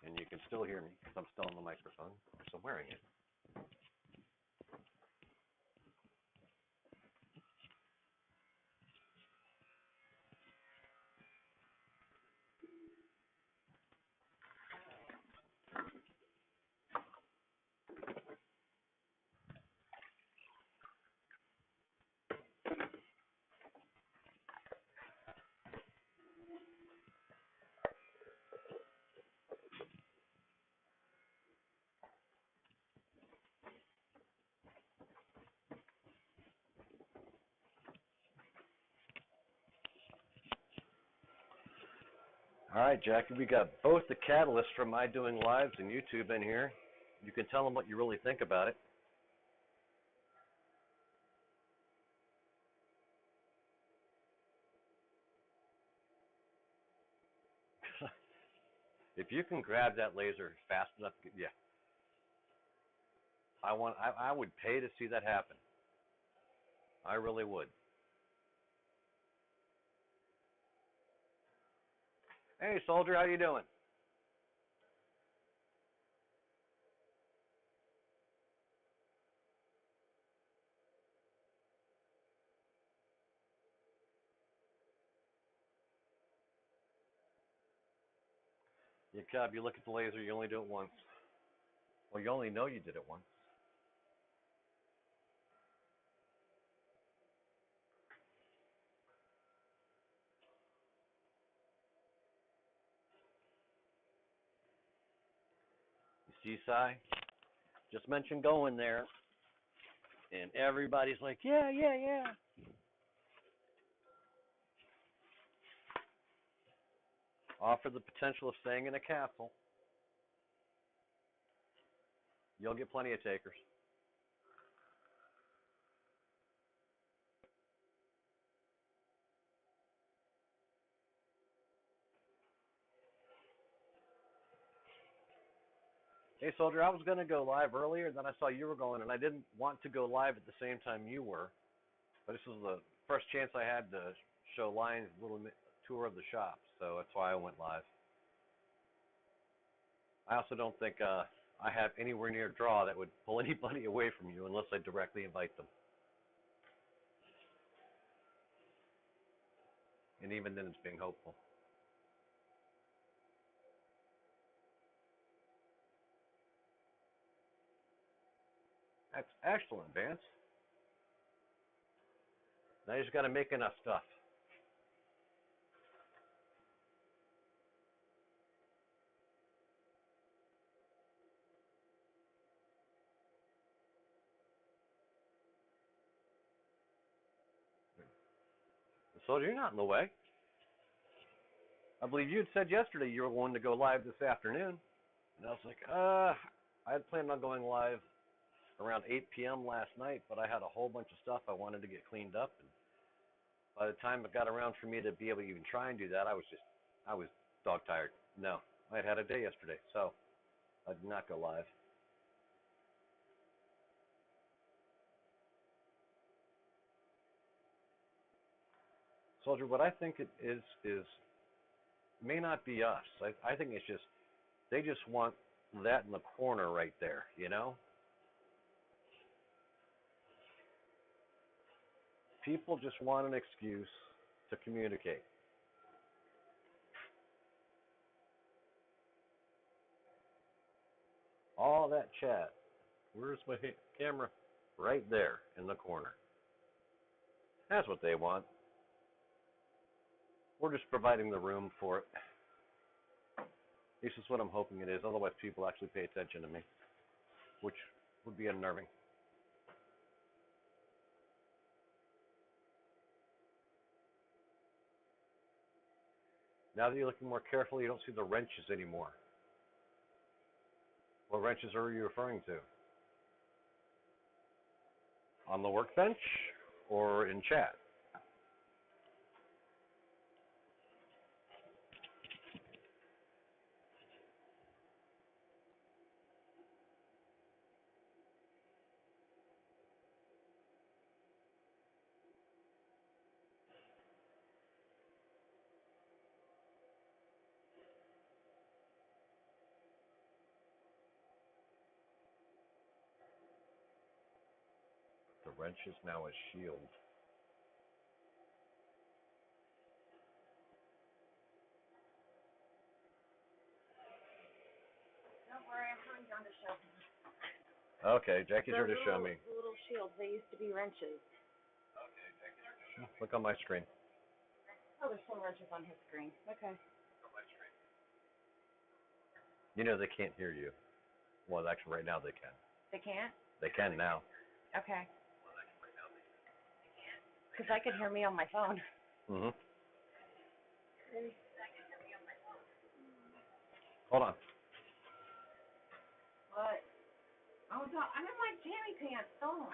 And you can still hear me because I'm still on the microphone, so I'm wearing it. All right, Jackie, we got both the catalysts from my doing lives and YouTube in here. You can tell them what you really think about it. If you can grab that laser fast enough, yeah, I would pay to see that happen. I really would. Hey, soldier, how you doing? You cab, you look at the laser, you only do it once. Well, you only know you did it once. You see, Si? Just mention going there, and everybody's like, yeah, yeah, yeah. Offer the potential of staying in a castle. You'll get plenty of takers. Hey, soldier, I was going to go live earlier, then I saw you were going, and I didn't want to go live at the same time you were. But this was the first chance I had to show Lions a little tour of the shop, so that's why I went live. I also don't think I have anywhere near a draw that would pull anybody away from you unless I directly invite them. And even then, it's being hopeful. That's excellent, Vance. Now you just got to make enough stuff. So you're not in the way. I believe you had said yesterday you were going to go live this afternoon. And I was like, I had planned on going live around 8 p.m. last night, but I had a whole bunch of stuff I wanted to get cleaned up. And by the time it got around for me to be able to even try and do that, I was dog tired. No, I had a day yesterday, so I did not go live. Soldier, what I think it is may not be us. I think it's just they just want that in the corner right there, you know? People just want an excuse to communicate. All that chat. Where's my camera? Right there in the corner. That's what they want. We're just providing the room for it. This is what I'm hoping it is. Otherwise, people actually pay attention to me, which would be unnerving. Now that you're looking more carefully, you don't see the wrenches anymore. What wrenches are you referring to? On the workbench or in chat? Wrenches now a shield. Don't worry, I'm coming down to show. Okay, Jackie's here to show me. The little shields, they used to be wrenches. Look on my screen. Oh, there's still wrenches on his screen. Okay. You know they can't hear you. Well, actually, right now they can. They can't? They can now. Okay. Because I could hear me on my phone. Mhm. Hold on. What? Oh, no, I'm in my jammy pants. Don't.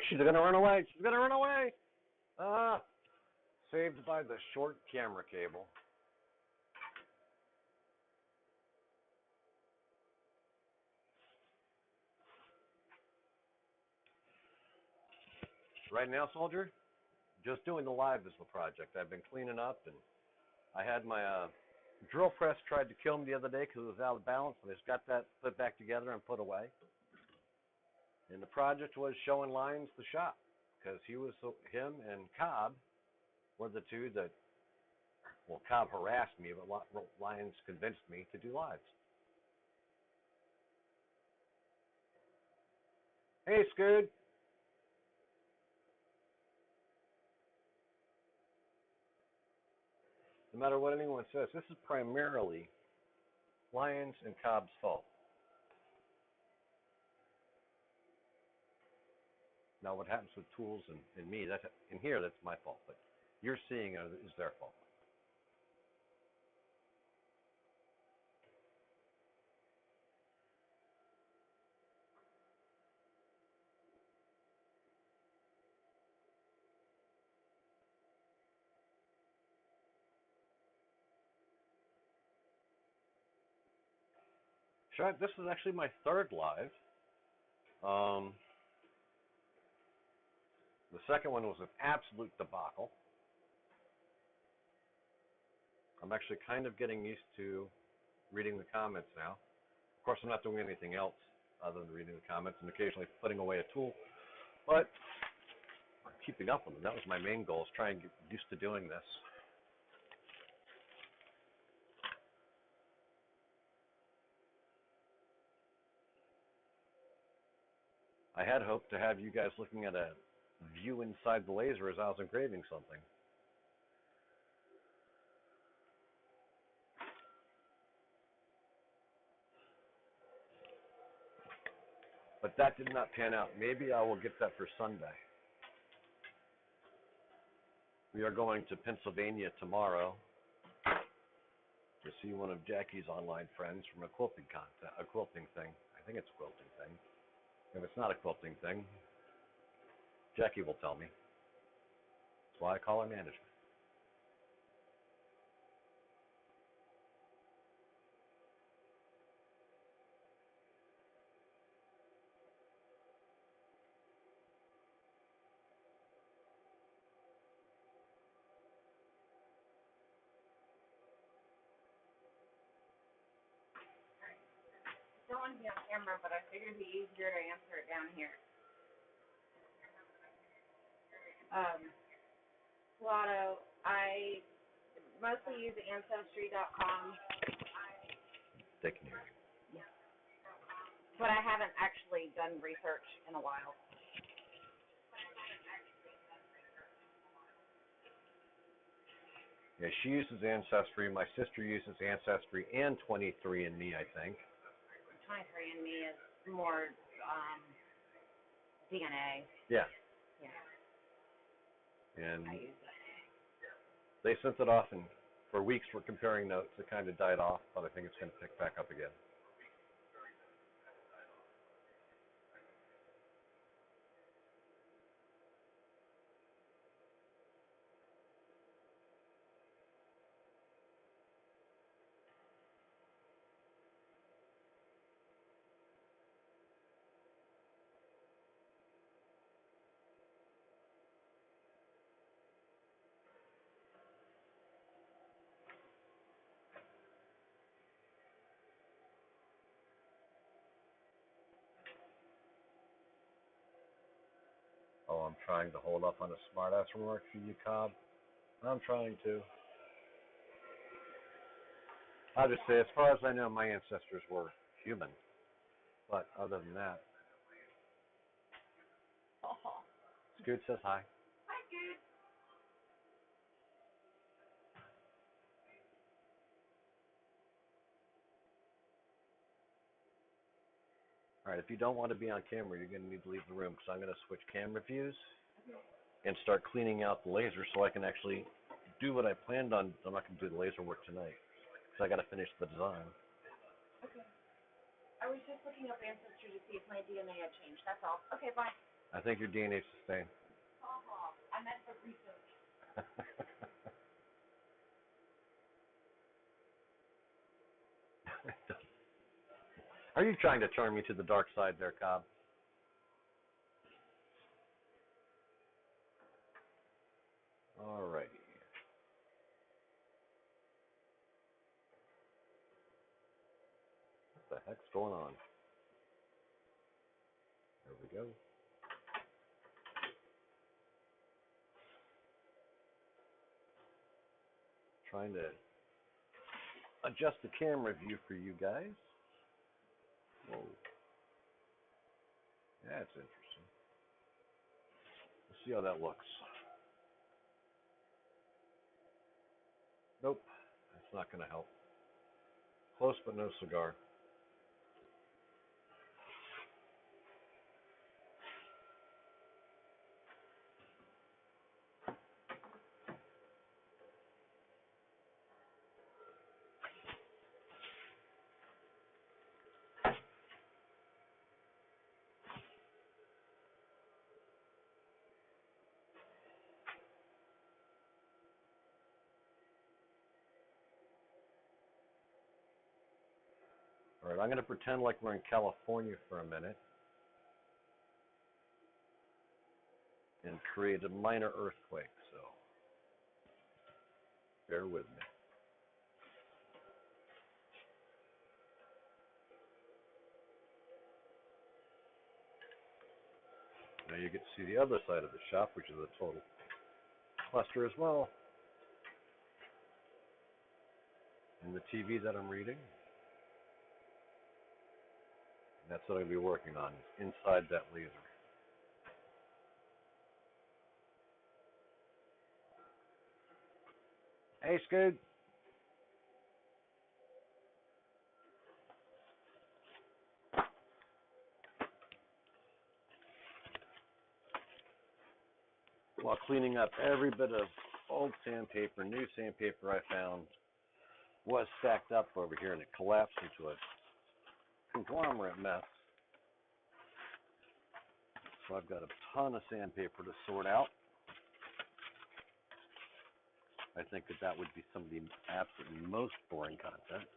She's gonna run away. She's gonna run away. Ah, saved by the short camera cable. Right now, soldier, just doing the live Visual project. I've been cleaning up, and I had my drill press tried to kill me the other day because it was out of balance, and I just got that put back together and put away. And the project was showing Lyons the shop because him and Cobb were the two that, well, Cobb harassed me, but Lyons convinced me to do lives. Hey, Scoot. No matter what anyone says, this is primarily Lyons and Cobb's fault. Now, what happens with tools and me, that's in here, that's my fault. But you're seeing it is their fault. This is actually my third live. The second one was an absolute debacle. I'm actually kind of getting used to reading the comments now. Of course, I'm not doing anything else other than reading the comments and occasionally putting away a tool. But I'm keeping up with them. That was my main goal, is try and get used to doing this. I had hoped to have you guys looking at a view inside the laser as I was engraving something. But that did not pan out. Maybe I will get that for Sunday. We are going to Pennsylvania tomorrow to see one of Jackie's online friends from a quilting thing. I think it's a quilting thing. If it's not a quilting thing, Jackie will tell me. That's why I call her management. Don't want to be on camera, but I figured it'd be easier to answer it down here. Lotto, I mostly use Ancestry.com. They can hear you. But I haven't actually done research in a while. Yeah, she uses Ancestry. My sister uses Ancestry and 23andMe, I think. 23andMe is more DNA. Yeah. Yeah. And I use it. they sent it off, and for weeks we're comparing notes. It kind of died off, but I think it's going to pick back up again. trying to hold up on a smartass remark for you, Cobb. I'm trying to. I'll just say, as far as I know, my ancestors were human. But other than that, Oh. Scoot says hi. Hi, dude. All right, if you don't want to be on camera, you're going to need to leave the room because I'm going to switch camera views and start cleaning out the laser so I can actually do what I planned on. I'm not going to do the laser work tonight because I got to finish the design. Okay. I was just looking up Ancestry to see if my DNA had changed. That's all. Okay, bye. I think your DNA's the same. I meant for research. Are you trying to turn me to the dark side there, Cobb? All righty. What the heck's going on? There we go. Trying to adjust the camera view for you guys. Whoa. That's interesting. Let's see how that looks. Nope, that's not going to help. Close but no cigar. All right, I'm going to pretend like we're in California for a minute and create a minor earthquake, so bear with me. Now you get to see the other side of the shop, which is a total cluster as well. And the TV that I'm reading. And that's what I'll be working on, inside that laser. Hey, Scoot. While cleaning up every bit of old sandpaper, new sandpaper I found was stacked up over here, and it collapsed into a conglomerate mess. So I've got a ton of sandpaper to sort out. I think that would be some of the absolutely most boring content.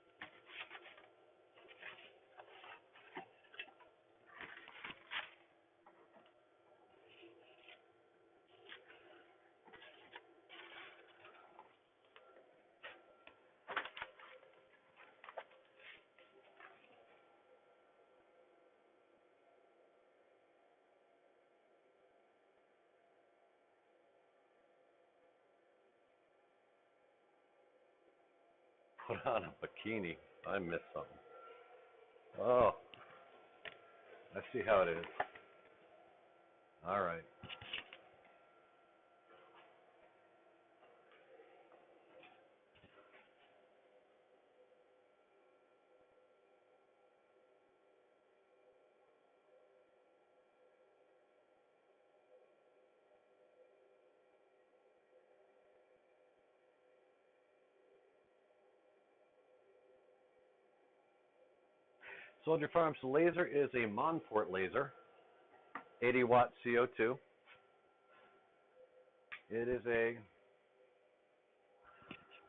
Put on a bikini. I missed something. Oh, I see how it is. All right. Soldier Farms laser is a Monport laser, 80 watt CO2. It is a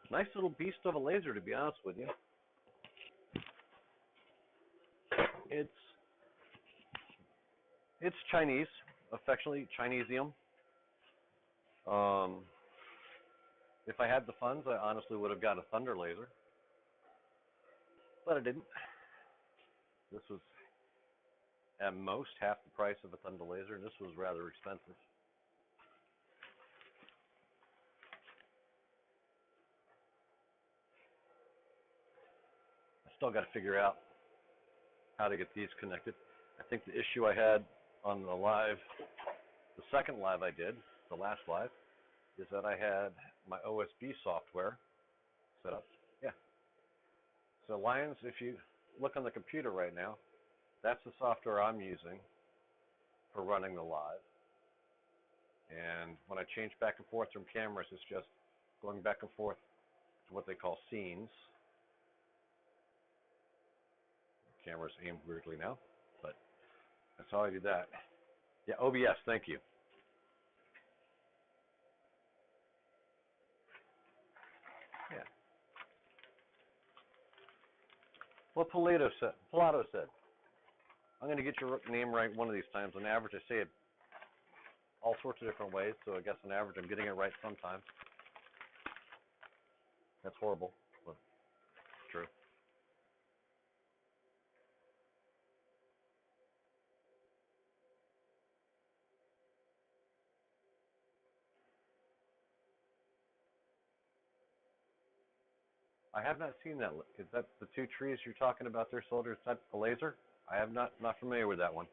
nice little beast of a laser, to be honest with you. It's Chinese, affectionately Chinesium. If I had the funds, I honestly would have got a Thunder laser, but I didn't. This was at most half the price of a Thunder laser, and this was rather expensive. Still got to figure out how to get these connected. I think the issue I had on the live, the second live I did, the last live, is that I had my OSB software set up. Yeah. So Lions, if you look on the computer right now, that's the software I'm using for running the live. And when I change back and forth from cameras, it's just going back and forth to what they call scenes. The camera's aimed weirdly now, but that's how I do that. Yeah, OBS, thank you. Yeah. What Pilato said. I'm going to get your name right one of these times. On average, I say it all sorts of different ways, so I guess on average I'm getting it right sometimes. That's horrible, but it's true. I have not seen that. Is that the two trees you're talking about there, soldier? Is that a laser? I have not familiar with that one.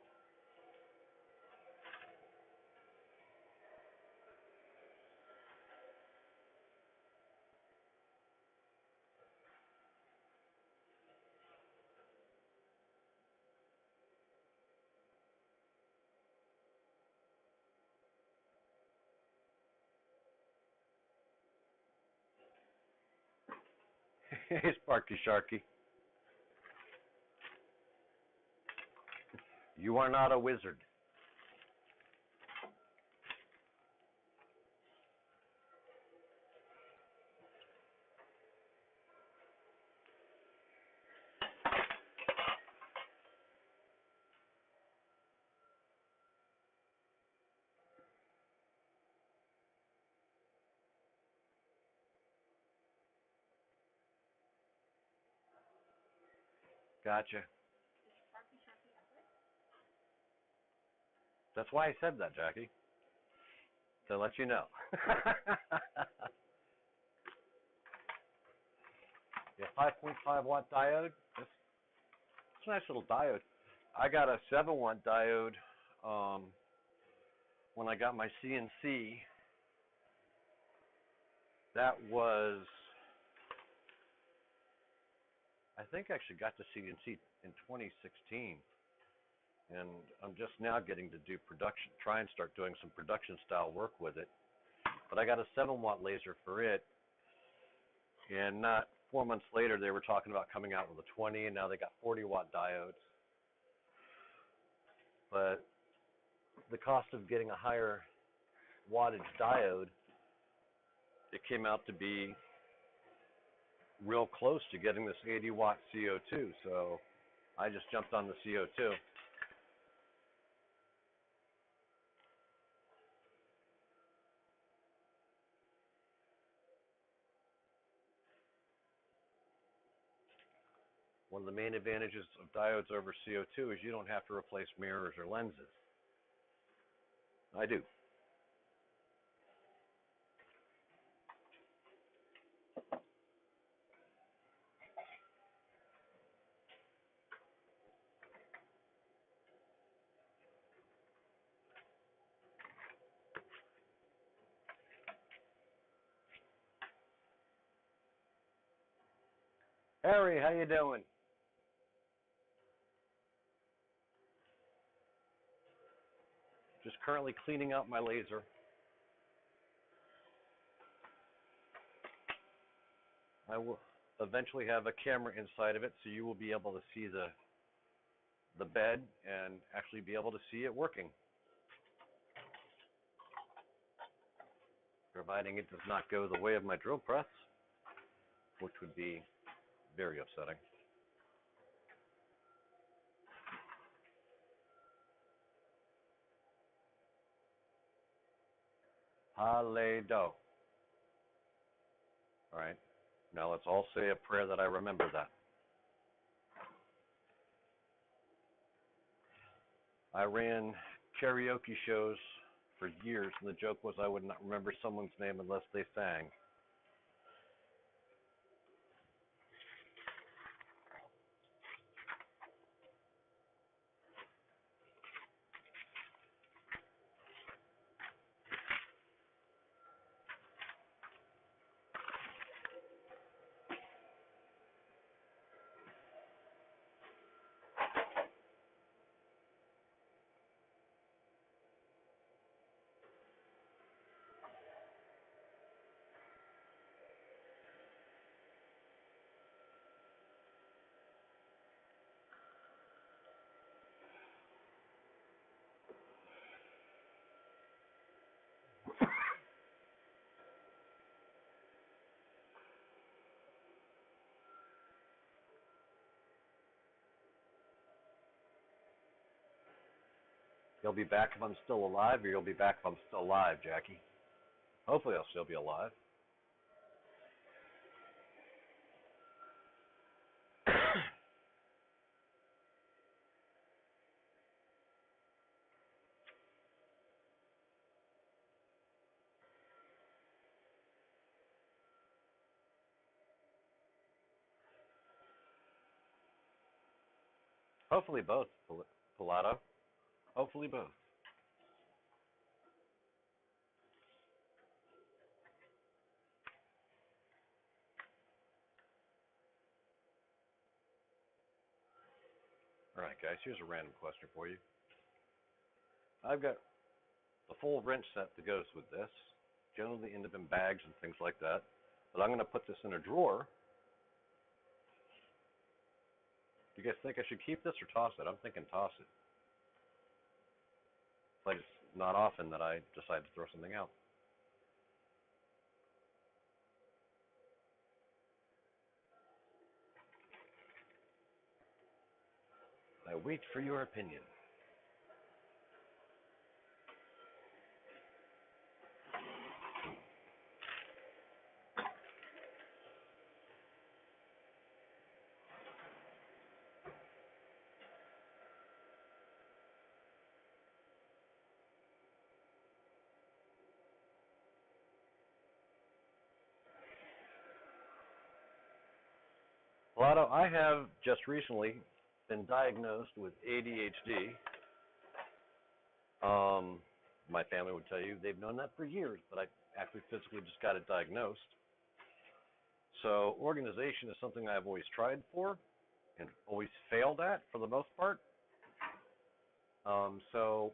Hey, Sparky Sharky. You are not a wizard. Gotcha. That's why I said that, Jackie. To let you know. Yeah, 5.5 watt diode. It's a nice little diode. I got a 7 watt diode when I got my CNC. That was, I think I actually got the CNC in 2016. And I'm just now getting to do production, try and start doing some production style work with it. But I got a 7 watt laser for it. And not 4 months later, they were talking about coming out with a 20, and now they got 40 watt diodes. But the cost of getting a higher wattage diode, it came out to be real close to getting this 80 watt CO2. So I just jumped on the CO2. One of the main advantages of diodes over CO2 is you don't have to replace mirrors or lenses. I do. Harry, how you doing? Just currently cleaning out my laser. I will eventually have a camera inside of it, so you will be able to see the bed and actually be able to see it working. Providing it does not go the way of my drill press, which would be very upsetting. Hallelujah. All right. Now let's all say a prayer that I remember that. I ran karaoke shows for years, and the joke was I would not remember someone's name unless they sang. You'll be back if I'm still alive, or you'll be back if I'm still alive, Jackie. Hopefully I'll still be alive. Hopefully both, Pilato. Hopefully both. All right, guys, here's a random question for you. I've got the full wrench set that goes with this. Generally end up in bags and things like that. But I'm going to put this in a drawer. Do you guys think I should keep this or toss it? I'm thinking toss it. But it's not often that I decide to throw something out. I wait for your opinion. Lotto, I have just recently been diagnosed with ADHD. My family would tell you they've known that for years, but I actually physically just got it diagnosed. So organization is something I've always tried for and always failed at for the most part. So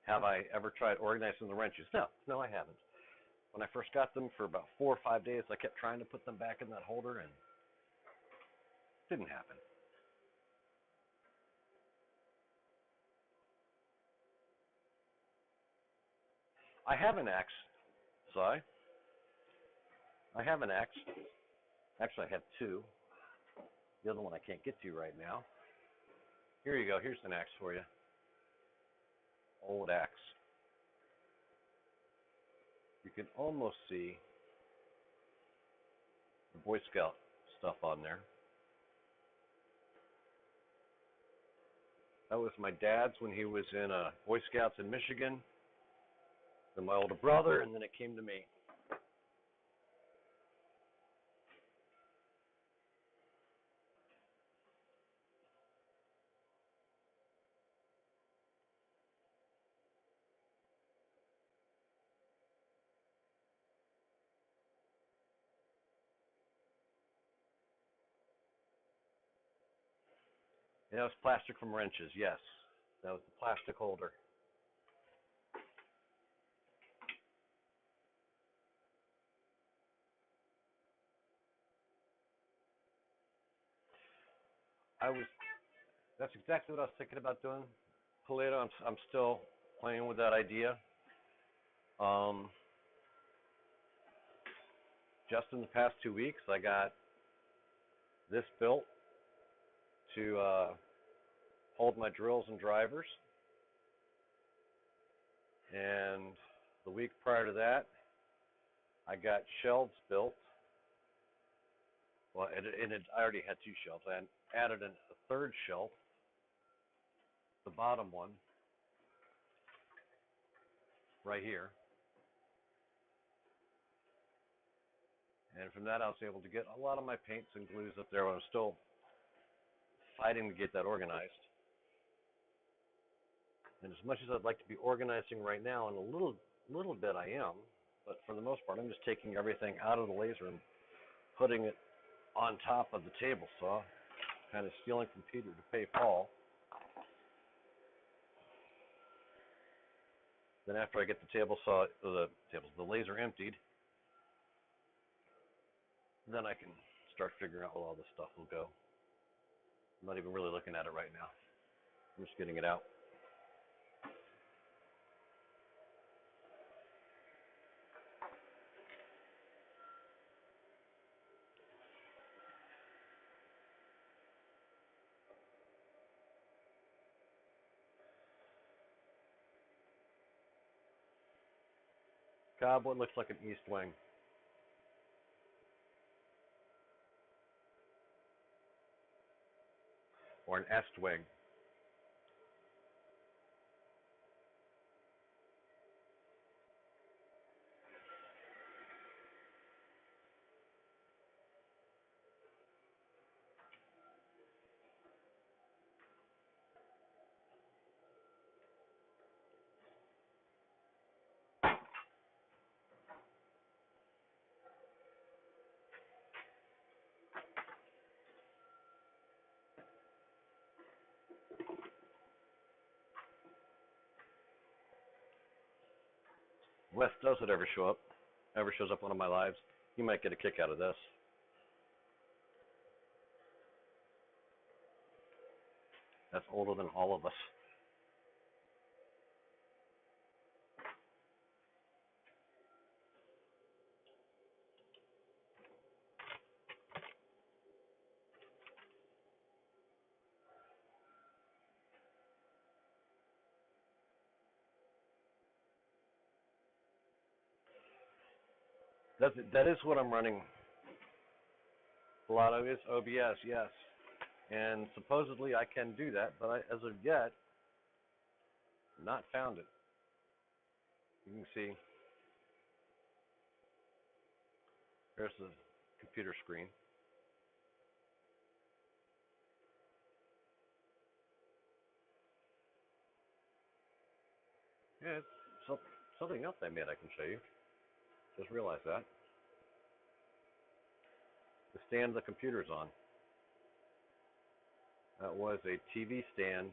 have I ever tried organizing the wrenches? No, I haven't. When I first got them for about 4 or 5 days, I kept trying to put them back in that holder and it didn't happen. I have an axe, Si. I have an axe. Actually, I have two. The other one I can't get to right now. Here you go. Here's an axe for you. Old axe. You can almost see the Boy Scout stuff on there. That was my dad's when he was in Boy Scouts in Michigan. Then my older brother, and then it came to me. And that was plastic from wrenches, yes. That was the plastic holder. That's exactly what I was thinking about doing. Polito, I'm still playing with that idea. Just in the past 2 weeks, I got this built to hold my drills and drivers. And the week prior to that, I got shelves built. Well, I already had 2 shelves. I added a third shelf, the bottom one, right here. And from that, I was able to get a lot of my paints and glues up there. I was still fighting to get that organized. And as much as I'd like to be organizing right now, and a little bit I am, but for the most part, I'm just taking everything out of the laser and putting it on top of the table saw, kind of stealing from Peter to pay Paul. Then after I get the laser emptied, then I can start figuring out where all this stuff will go. I'm not even really looking at it right now. I'm just getting it out. Cowboy looks like an east wing. Or an est wing. Wes does it ever shows up one of my lives. You might get a kick out of this. That's older than all of us. That is what I'm running. A lot of it is OBS, yes. And supposedly I can do that, but as of yet, not found it. You can see, there's the computer screen. Yeah, it's something else I made I can show you. Just realized that. The stand the computer's on. That was a TV stand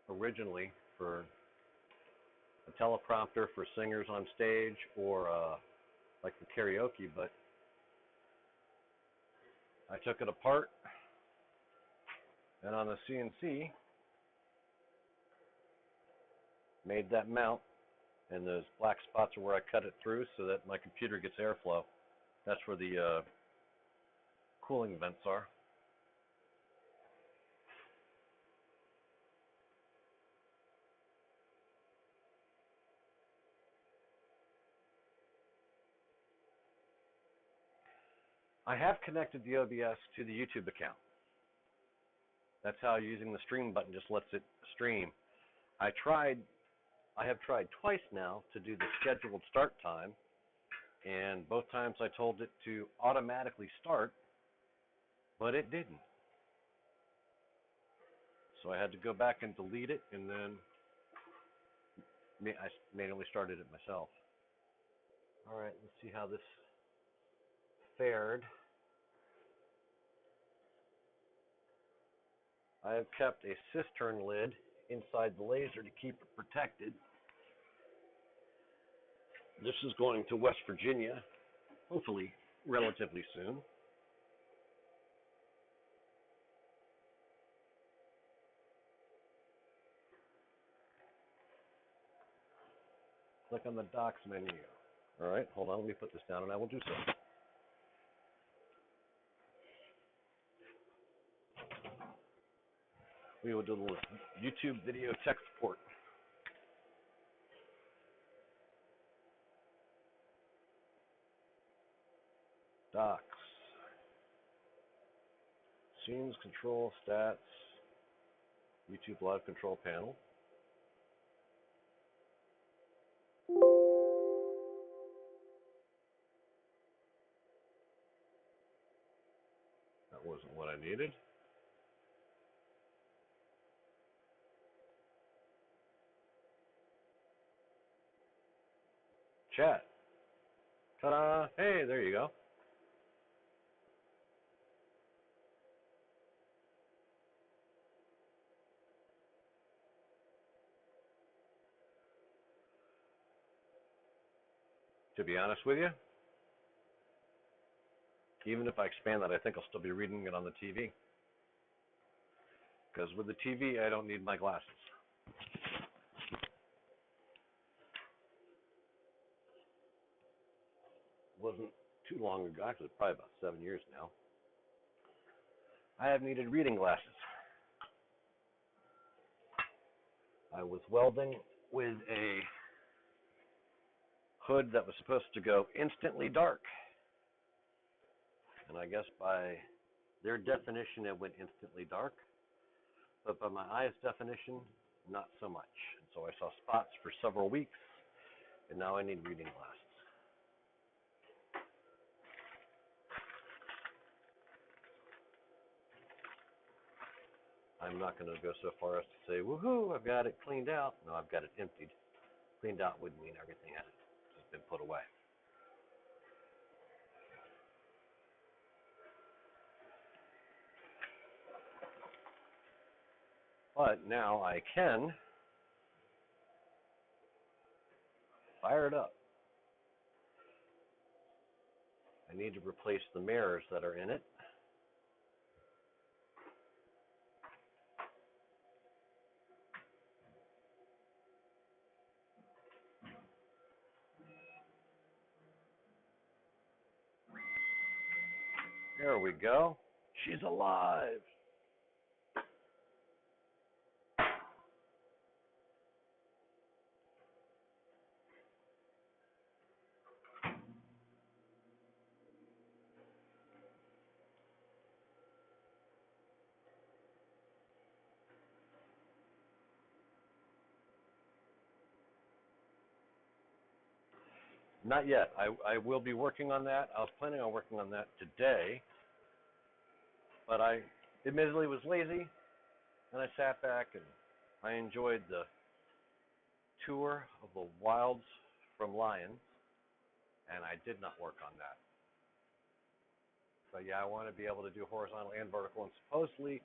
originally for a teleprompter for singers on stage or like for karaoke, but I took it apart and on the CNC made that mount, and those black spots are where I cut it through so that my computer gets airflow. That's where the cooling vents are. I have connected the OBS to the YouTube account. That's how using the stream button just lets it stream. I have tried twice now to do the scheduled start time, and both times I told it to automatically start, but it didn't. So I had to go back and delete it, and then I manually started it myself. All right, let's see how this fared. I have kept a cistern lid inside the laser to keep it protected. This is going to West Virginia, hopefully relatively soon. Click on the docs menu. All right, hold on, let me put this down and I will do so. We will do the YouTube video tech support. Docs. Scenes, control, stats, YouTube live control panel. That wasn't what I needed. Chat. Ta-da! Hey, there you go. To be honest with you, even if I expand that, I think I'll still be reading it on the TV. Because with the TV, I don't need my glasses. It wasn't too long ago, actually probably about 7 years now, I have needed reading glasses. I was welding with a hood that was supposed to go instantly dark. And I guess by their definition, it went instantly dark. But by my eyes definition, not so much. And so I saw spots for several weeks, and now I need reading glasses. I'm not going to go so far as to say, woohoo, I've got it cleaned out. No, I've got it emptied. Cleaned out wouldn't mean everything has just been put away. But now I can fire it up. I need to replace the mirrors that are in it. There we go. She's alive. Not yet. I will be working on that. I was planning on working on that today, but I admittedly was lazy, and I sat back and I enjoyed the tour of the wilds from lions, and I did not work on that. So yeah, I want to be able to do horizontal and vertical, and supposedly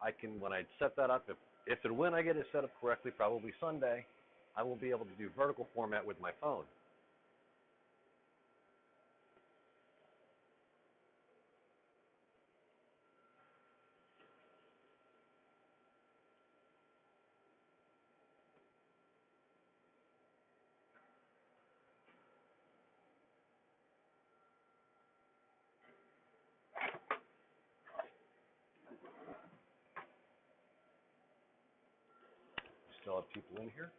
I can, when I set that up, if and when I get it set up correctly, probably Sunday, I will be able to do vertical format with my phone. Still have people in here?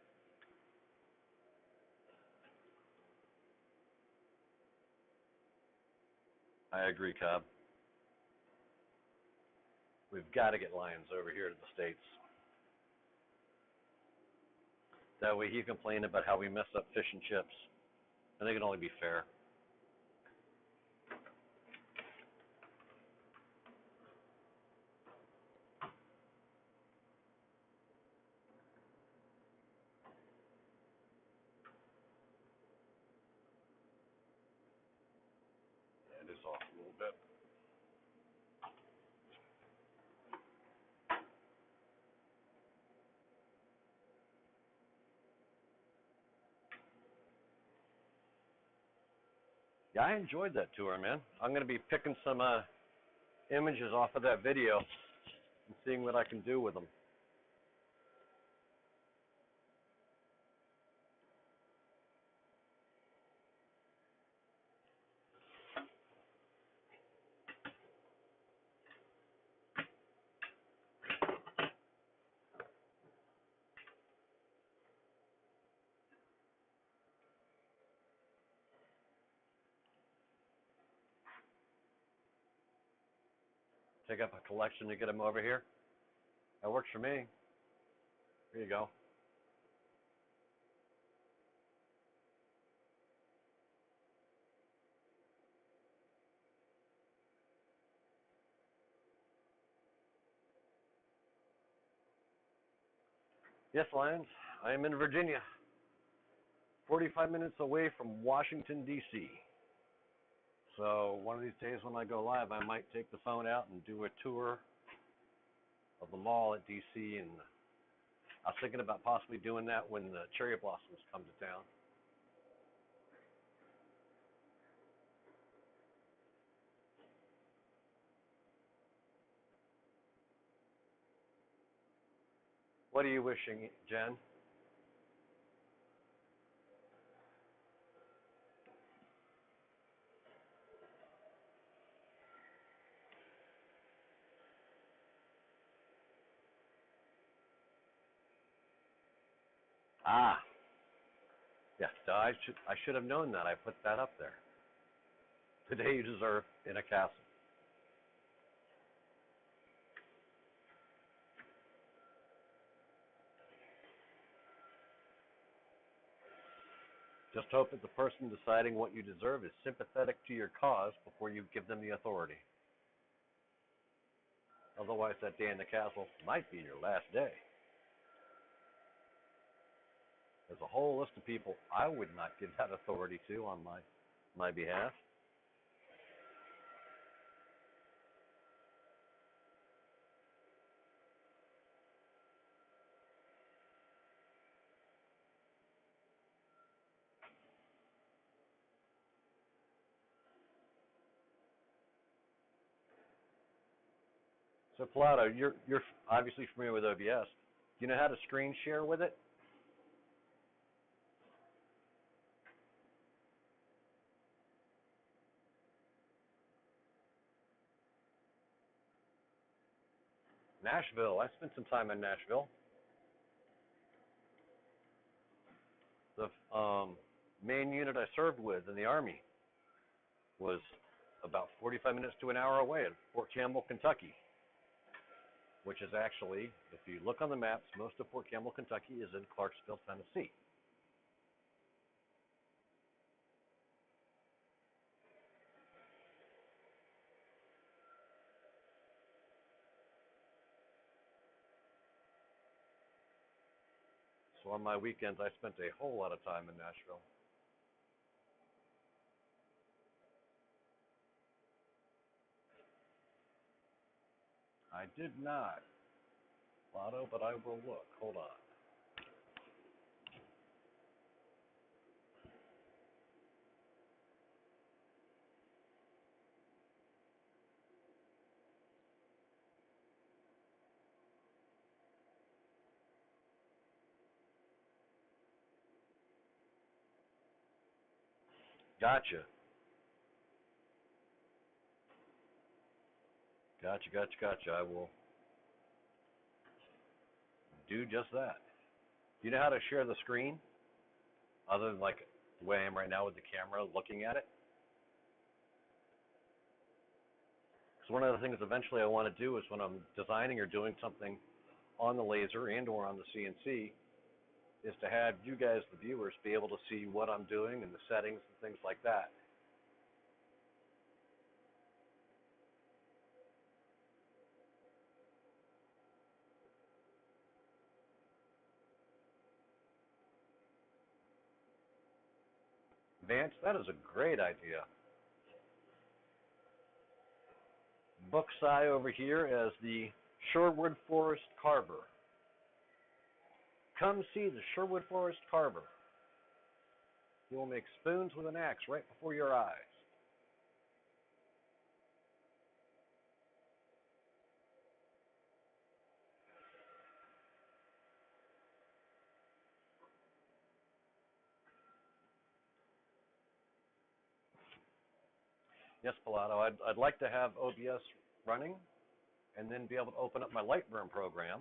I agree, Cobb. We've got to get lions over here to the States. That way he can complain about how we mess up fish and chips. I think it can only be fair. Yeah, it is off a little bit. Yeah, I enjoyed that tour, man. I'm going to be picking some images off of that video and seeing what I can do with them. Take up a collection to get them over here. That works for me. Here you go. Yes, Lions, I am in Virginia, 45 minutes away from Washington, D.C. So one of these days when I go live, I might take the phone out and do a tour of the mall at D.C. And I was thinking about possibly doing that when the cherry blossoms come to town. What are you wishing, Jen? Ah, Yeah, I should have known that. I put that up there. Today you deserve in a castle. Just hope that the person deciding what you deserve is sympathetic to your cause before you give them the authority. Otherwise, that day in the castle might be your last day. There's a whole list of people I would not give that authority to on my behalf. So, Pilato, you're obviously familiar with OBS. Do you know how to screen share with it? Nashville. I spent some time in Nashville. The main unit I served with in the Army was about 45 minutes to an hour away at Fort Campbell, Kentucky, which is actually, if you look on the maps, most of Fort Campbell, Kentucky is in Clarksville, Tennessee. So on my weekends, I spent a whole lot of time in Nashville. I did not, Lotto, but I will look. Hold on. Gotcha. Gotcha. I will do just that. Do you know how to share the screen? Other than like the way I am right now with the camera looking at it? Because one of the things eventually I want to do is when I'm designing or doing something on the laser and or on the CNC is to have you guys, the viewers, be able to see what I'm doing and the settings and things like that. Vance, that is a great idea. Book Sai over here as the Sherwood Forest Carver. Come see the Sherwood Forest Carver. He will make spoons with an axe right before your eyes. Yes, Pilato, I'd like to have OBS running and then be able to open up my Lightburn program,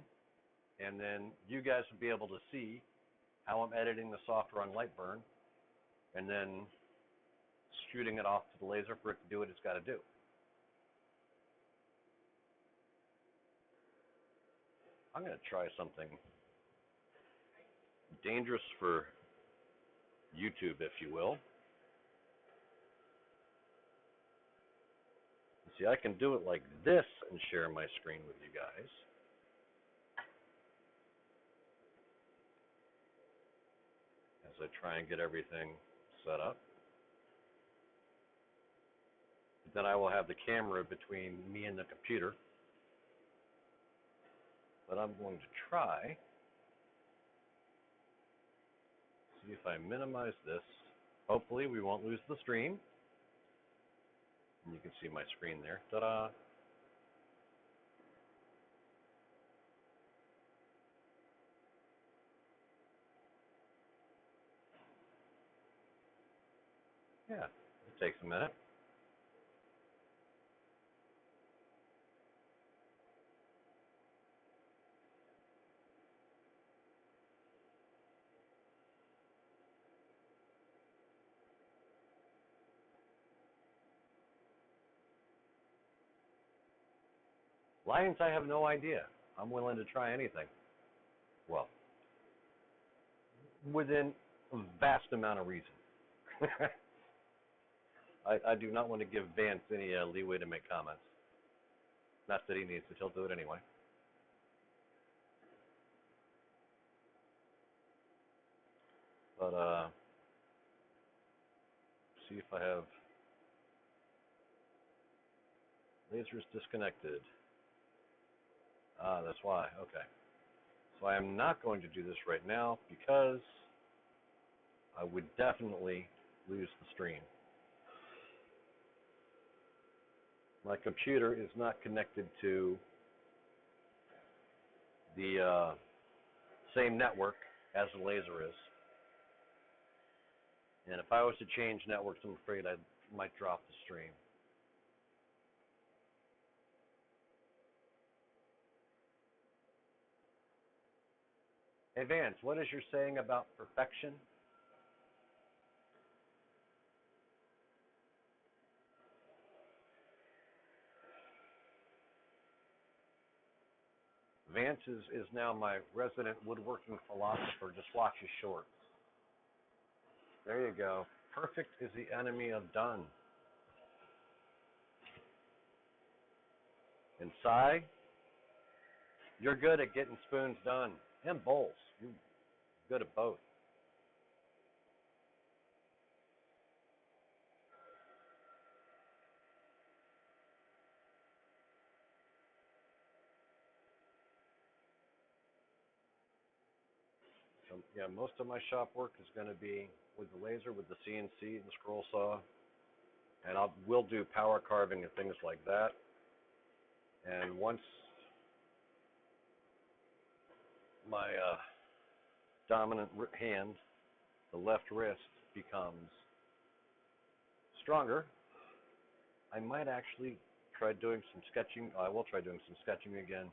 and then you guys would be able to see how I'm editing the software on Lightburn and then shooting it off to the laser for it to do what it's got to do. I'm going to try something dangerous for YouTube, if you will. See, I can do it like this and share my screen with you guys. As I try and get everything set up. Then I will have the camera between me and the computer. But I'm going to try. See if I minimize this. Hopefully we won't lose the stream. And you can see my screen there. Ta-da! Yeah, it takes a minute. Lions, I have no idea. I'm willing to try anything. Well, within a vast amount of reason. I do not want to give Vance any leeway to make comments. Not that he needs to, he'll do it anyway. But, see if I have lasers disconnected. Ah, that's why, okay. So I am not going to do this right now because I would definitely lose the stream. My computer is not connected to the same network as the laser is. And if I was to change networks, I'm afraid I might drop the stream. Hey Vance, what is your saying about perfection? Vance is now my resident woodworking philosopher. Just watch his shorts. There you go. Perfect is the enemy of done. And Cy, you're good at getting spoons done and bowls. You're good at both. So, yeah, most of my shop work is going to be with the laser, with the CNC and the scroll saw. And we'll do power carving and things like that. And once my dominant hand, the left wrist, becomes stronger, I might actually try doing some sketching. I will try doing some sketching again,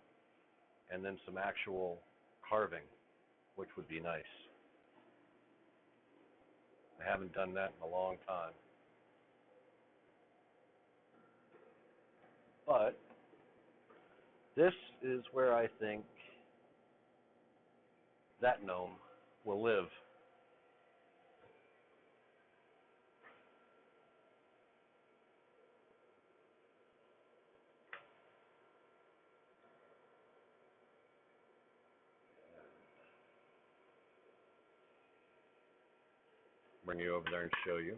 and then some actual carving, which would be nice. I haven't done that in a long time. But this is where I think that gnome will live. Bring you over there and show you.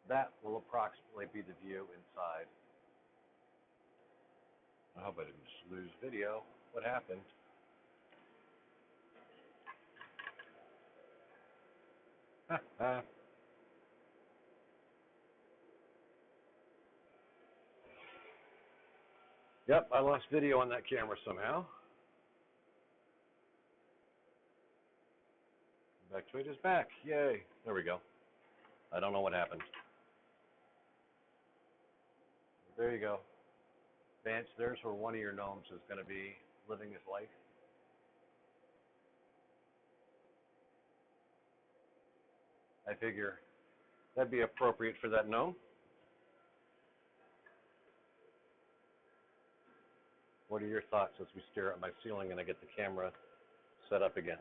That will approximately be the view inside. I hope I didn't just lose video. What happened? Yep, I lost video on that camera somehow. Back to it is back. Yay. There we go. I don't know what happened. There you go. Vance, there's where one of your gnomes is going to be living his life. I figure that'd be appropriate for that gnome. What are your thoughts as we stare at my ceiling and I get the camera set up again?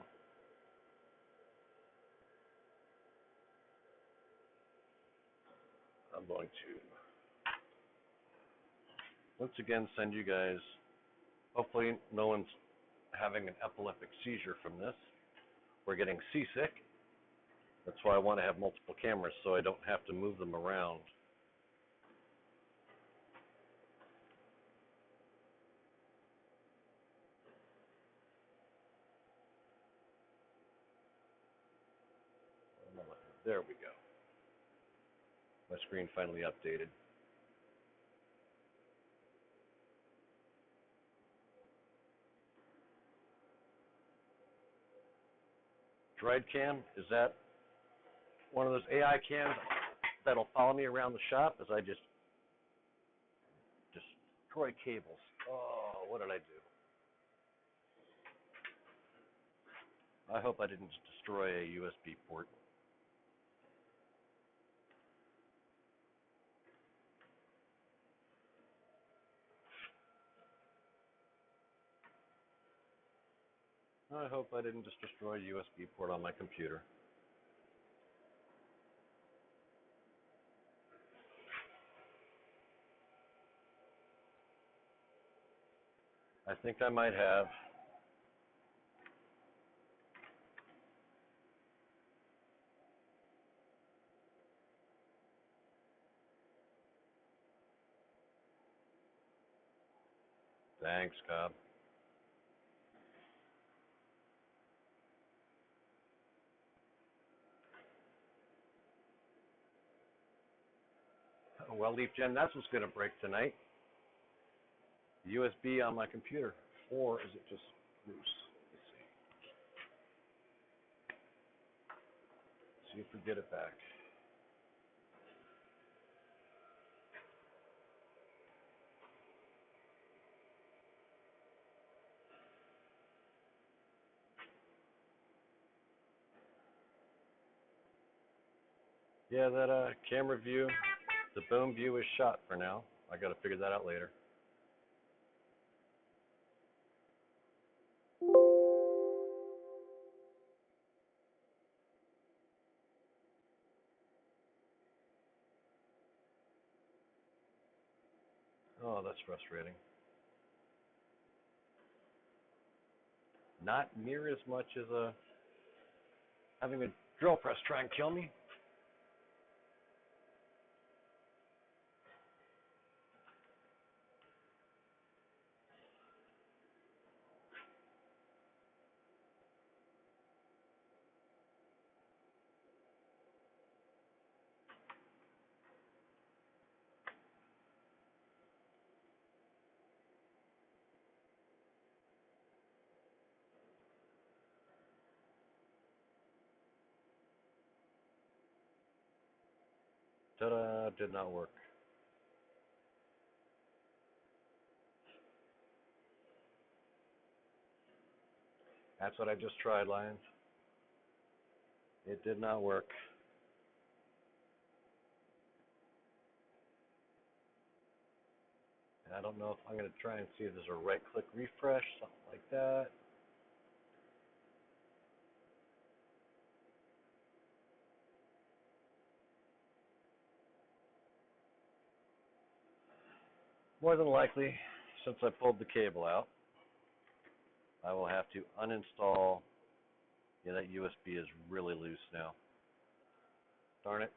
I'm going to once again send you guys, hopefully no one's having an epileptic seizure from this. We're getting seasick. That's why I want to have multiple cameras so I don't have to move them around. There we go. My screen finally updated. DriedCam, is that one of those AI cams that'll follow me around the shop as I just destroy cables? Oh, what did I do? I hope I didn't destroy a USB port. I hope I didn't just destroy a USB port on my computer. I think I might have. Thanks, Cobb. Well, Leaf Gem, that's what's going to break tonight. The USB on my computer. Or is it just loose? Let's see. See if we get it back. Yeah, that camera view, the boom view is shot for now. I got to figure that out later. Oh, that's frustrating. Not near as much as having a drill press try and kill me. Ta-da, did not work. That's what I just tried, Lions. It did not work. And I don't know if I'm going to try and see if there's a right-click refresh, something like that. More than likely, since I pulled the cable out, I will have to uninstall. Yeah, that USB is really loose now. Darn it.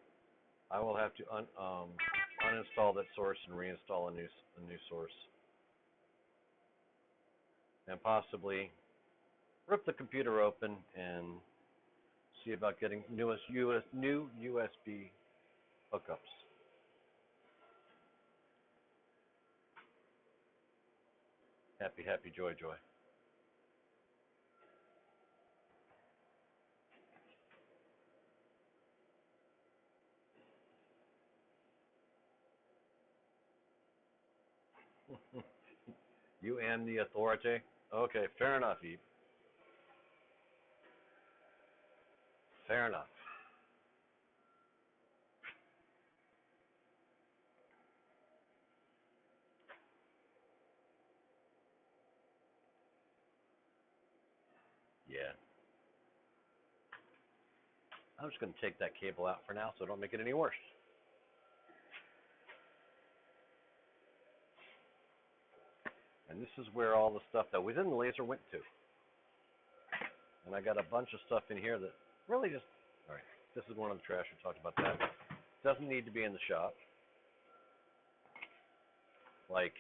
I will have to uninstall that source and reinstall a new source. And possibly rip the computer open and see about getting new USB hookups. Happy, happy, joy, joy. You and the authority? Okay, fair enough, Eve. Fair enough. Yeah. I'm just going to take that cable out for now so I don't make it any worse. And this is where all the stuff that was in the laser went to. And I got a bunch of stuff in here that really just, all right, this is one of the trash we talked about that. Doesn't need to be in the shop. Like,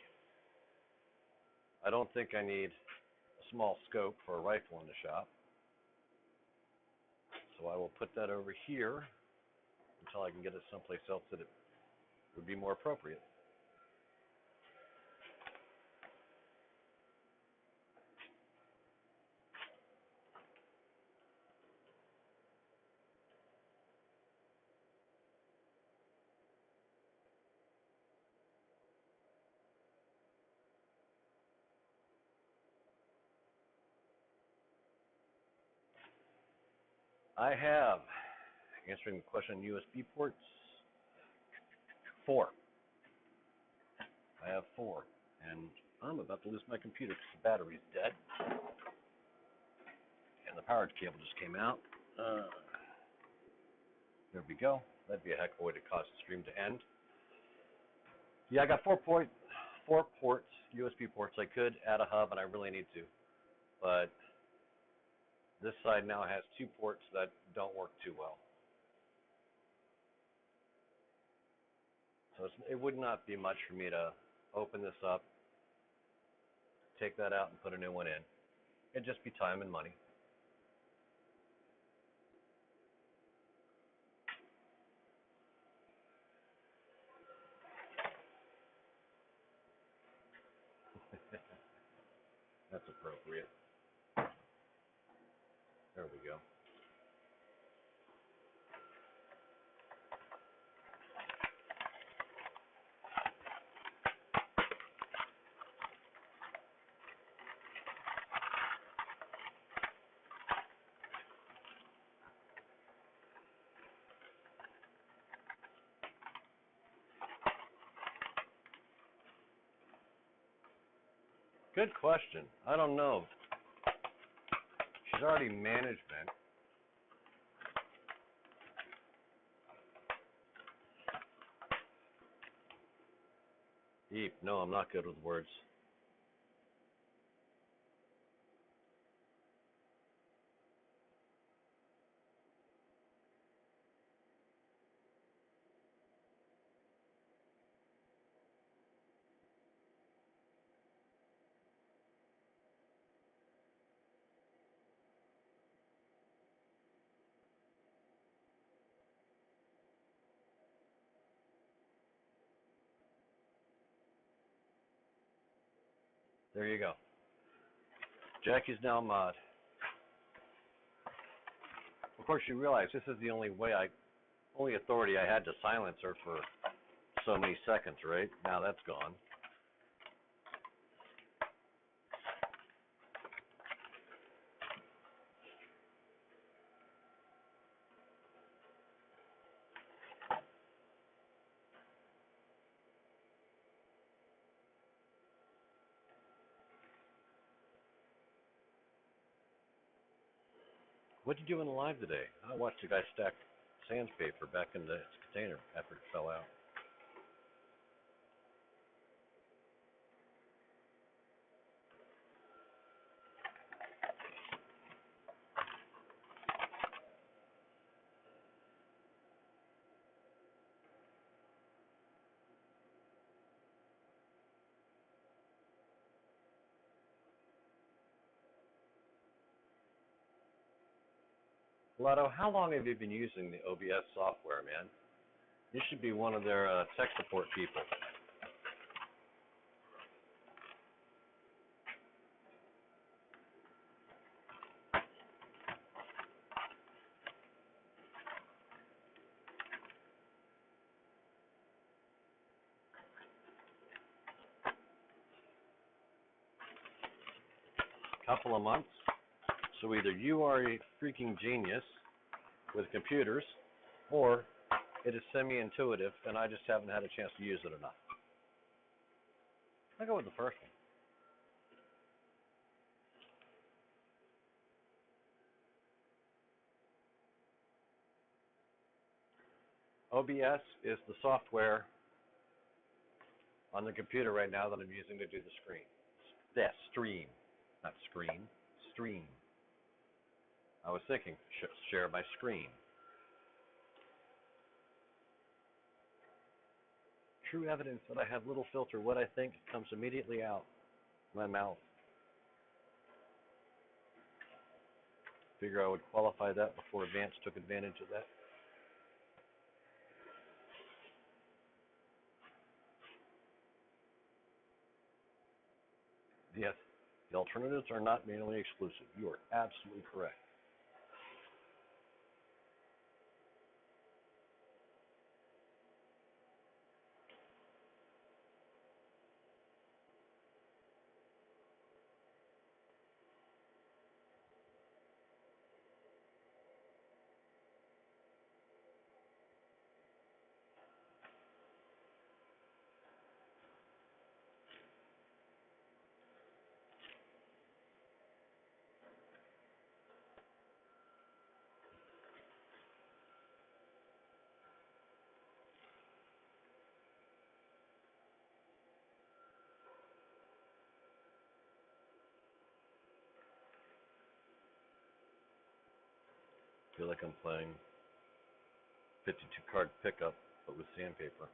I don't think I need a small scope for a rifle in the shop. So I will put that over here until I can get it someplace else that it would be more appropriate. I have, answering the question on USB ports, 4. I have 4. And I'm about to lose my computer because the battery's dead. And the power cable just came out. There we go. That'd be a heck of a way to cause the stream to end. Yeah, I got 4 ports, USB ports. I could add a hub, and I really need to. But this side now has 2 ports that don't work too well. So it would not be much for me to open this up, take that out, and put a new one in. It'd just be time and money. That's appropriate. There we go. Good question. I don't know. She's already management. Eep. No, I'm not good with words. There you go. Jackie's now mod. Of course, you realize this is the only authority I had to silence her for so many seconds, right? Now that's gone. What did you do in the live today? I watched the guy stack sandpaper back in the container after it fell out. Lotto, how long have you been using the OBS software, man? You should be one of their tech support people. Couple of months. So either you are a freaking genius with computers, or it is semi-intuitive, and I just haven't had a chance to use it enough. I'll go with the first one. OBS is the software on the computer right now that I'm using to do the screen. Yes, stream, not screen, stream. I was thinking, share my screen. True evidence that I have little filter. What I think comes immediately out my mouth. Figure I would qualify that before Advance took advantage of that. Yes, the alternatives are not mutually exclusive. You are absolutely correct. feel like I'm playing 52 card pickup, but with sandpaper.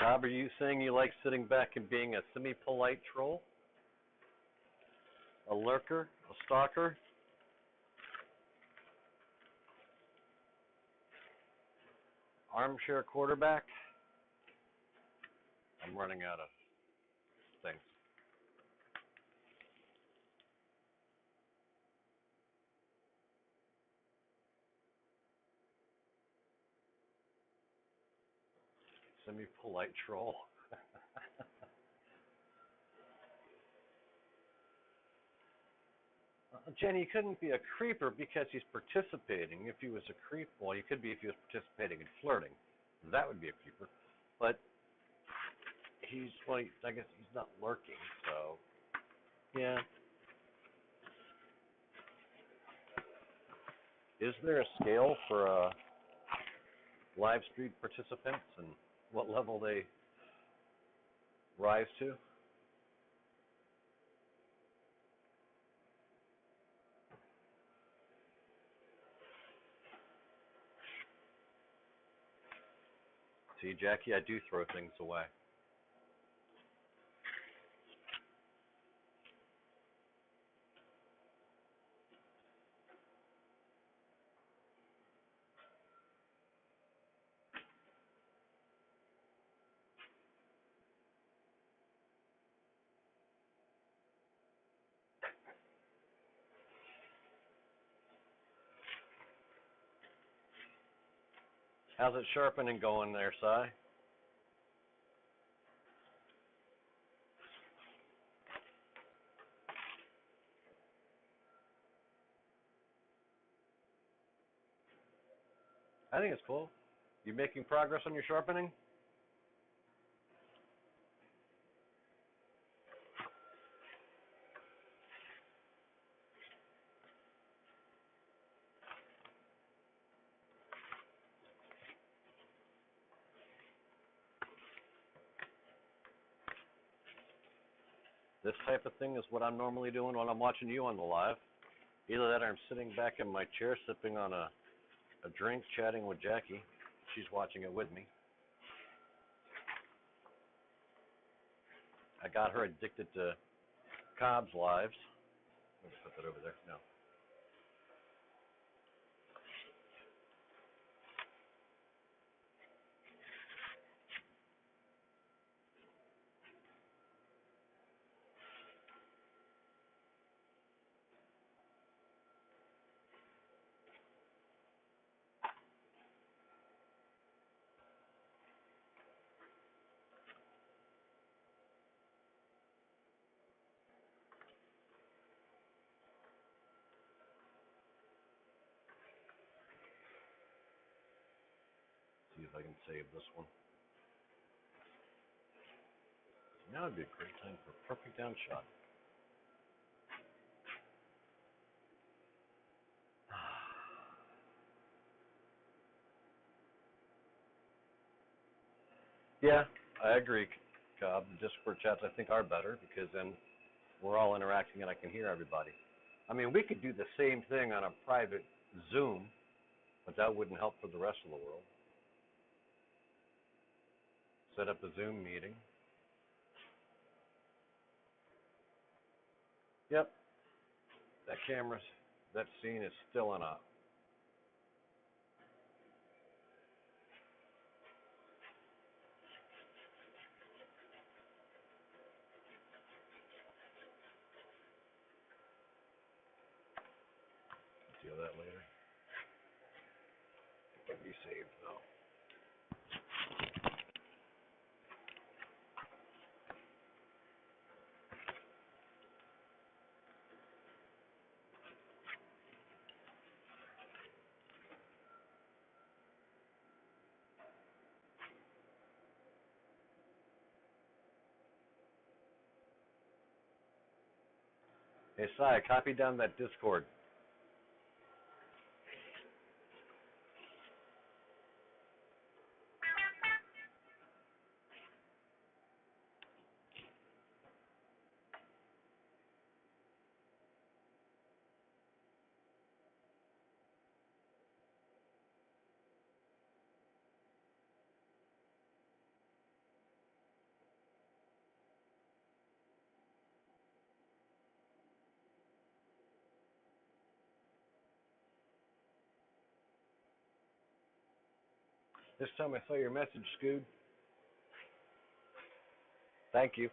Bob, are you saying you like sitting back and being a semi-polite troll? A lurker? A stalker? Armchair quarterback? I'm running out of things. Semi-polite troll. Jenny, he couldn't be a creeper because he's participating. If he was a creep, well, he could be if he was participating in flirting. That would be a creeper. But he's, well, I guess he's not lurking, so, yeah. Is there a scale for live stream participants and what level they rise to? See, Jackie, I do throw things away. How's it sharpening going there, Si? I think it's cool. You making progress on your sharpening? This type of thing is what I'm normally doing when I'm watching you on the live. Either that or I'm sitting back in my chair sipping on a drink, chatting with Jackie. She's watching it with me. I got her addicted to Cobb's lives. Let me put that over there. No. See if I can save this one. Now would be a great time for a perfect down shot. Yeah, I agree, Cobb. The Discord chats, I think, are better because then we're all interacting and I can hear everybody. I mean, we could do the same thing on a private Zoom, but that wouldn't help for the rest of the world. Set up a Zoom meeting. Yep, that camera, that scene is still in up. Deal that later. But be saved though. Hey, Sai, copy down that Discord. This time I saw your message, Scoot. Thank you.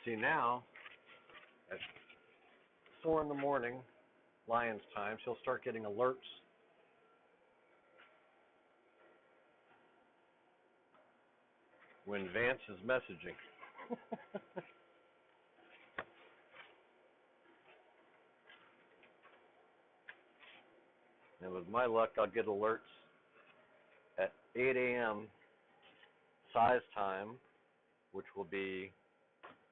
See, now, at 4 in the morning, Lions time, she'll start getting alerts when Vance is messaging. And with my luck, I'll get alerts at 8 a.m. size time, which will be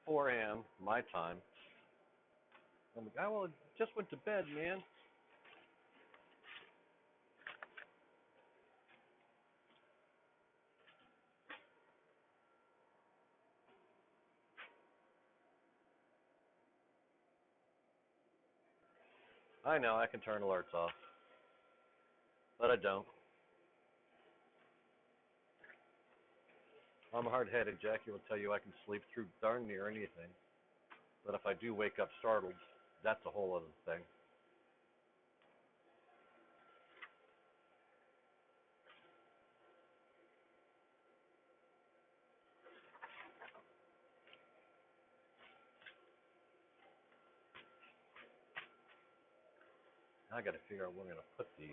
4 a.m. my time. I'm like, oh, well, I just went to bed, man. I know, I can turn alerts off, but I don't. I'm hard-headed, Jackie will tell you I can sleep through darn near anything. But if I do wake up startled, that's a whole other thing. I got to figure out where I'm going to put these.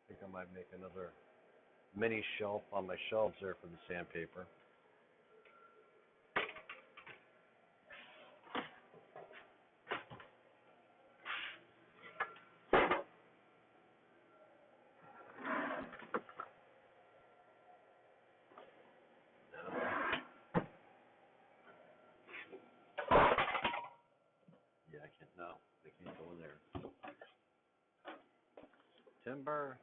I think I might make another mini shelf on my shelves there for the sandpaper. Yeah, I can't. No, they can't go in there. Timber.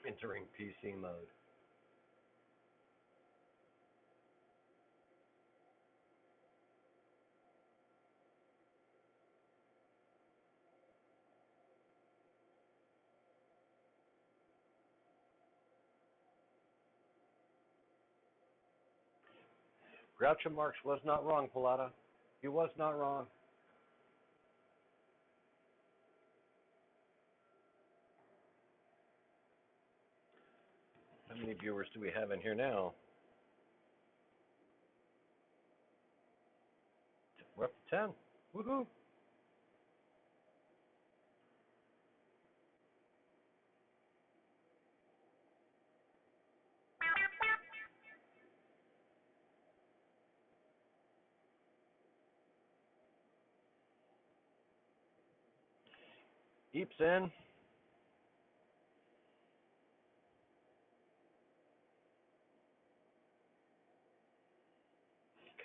Entering PC mode. Groucho Marx was not wrong, Pilata. He was not wrong. How many viewers do we have in here now? 10. Woohoo! Eeps in.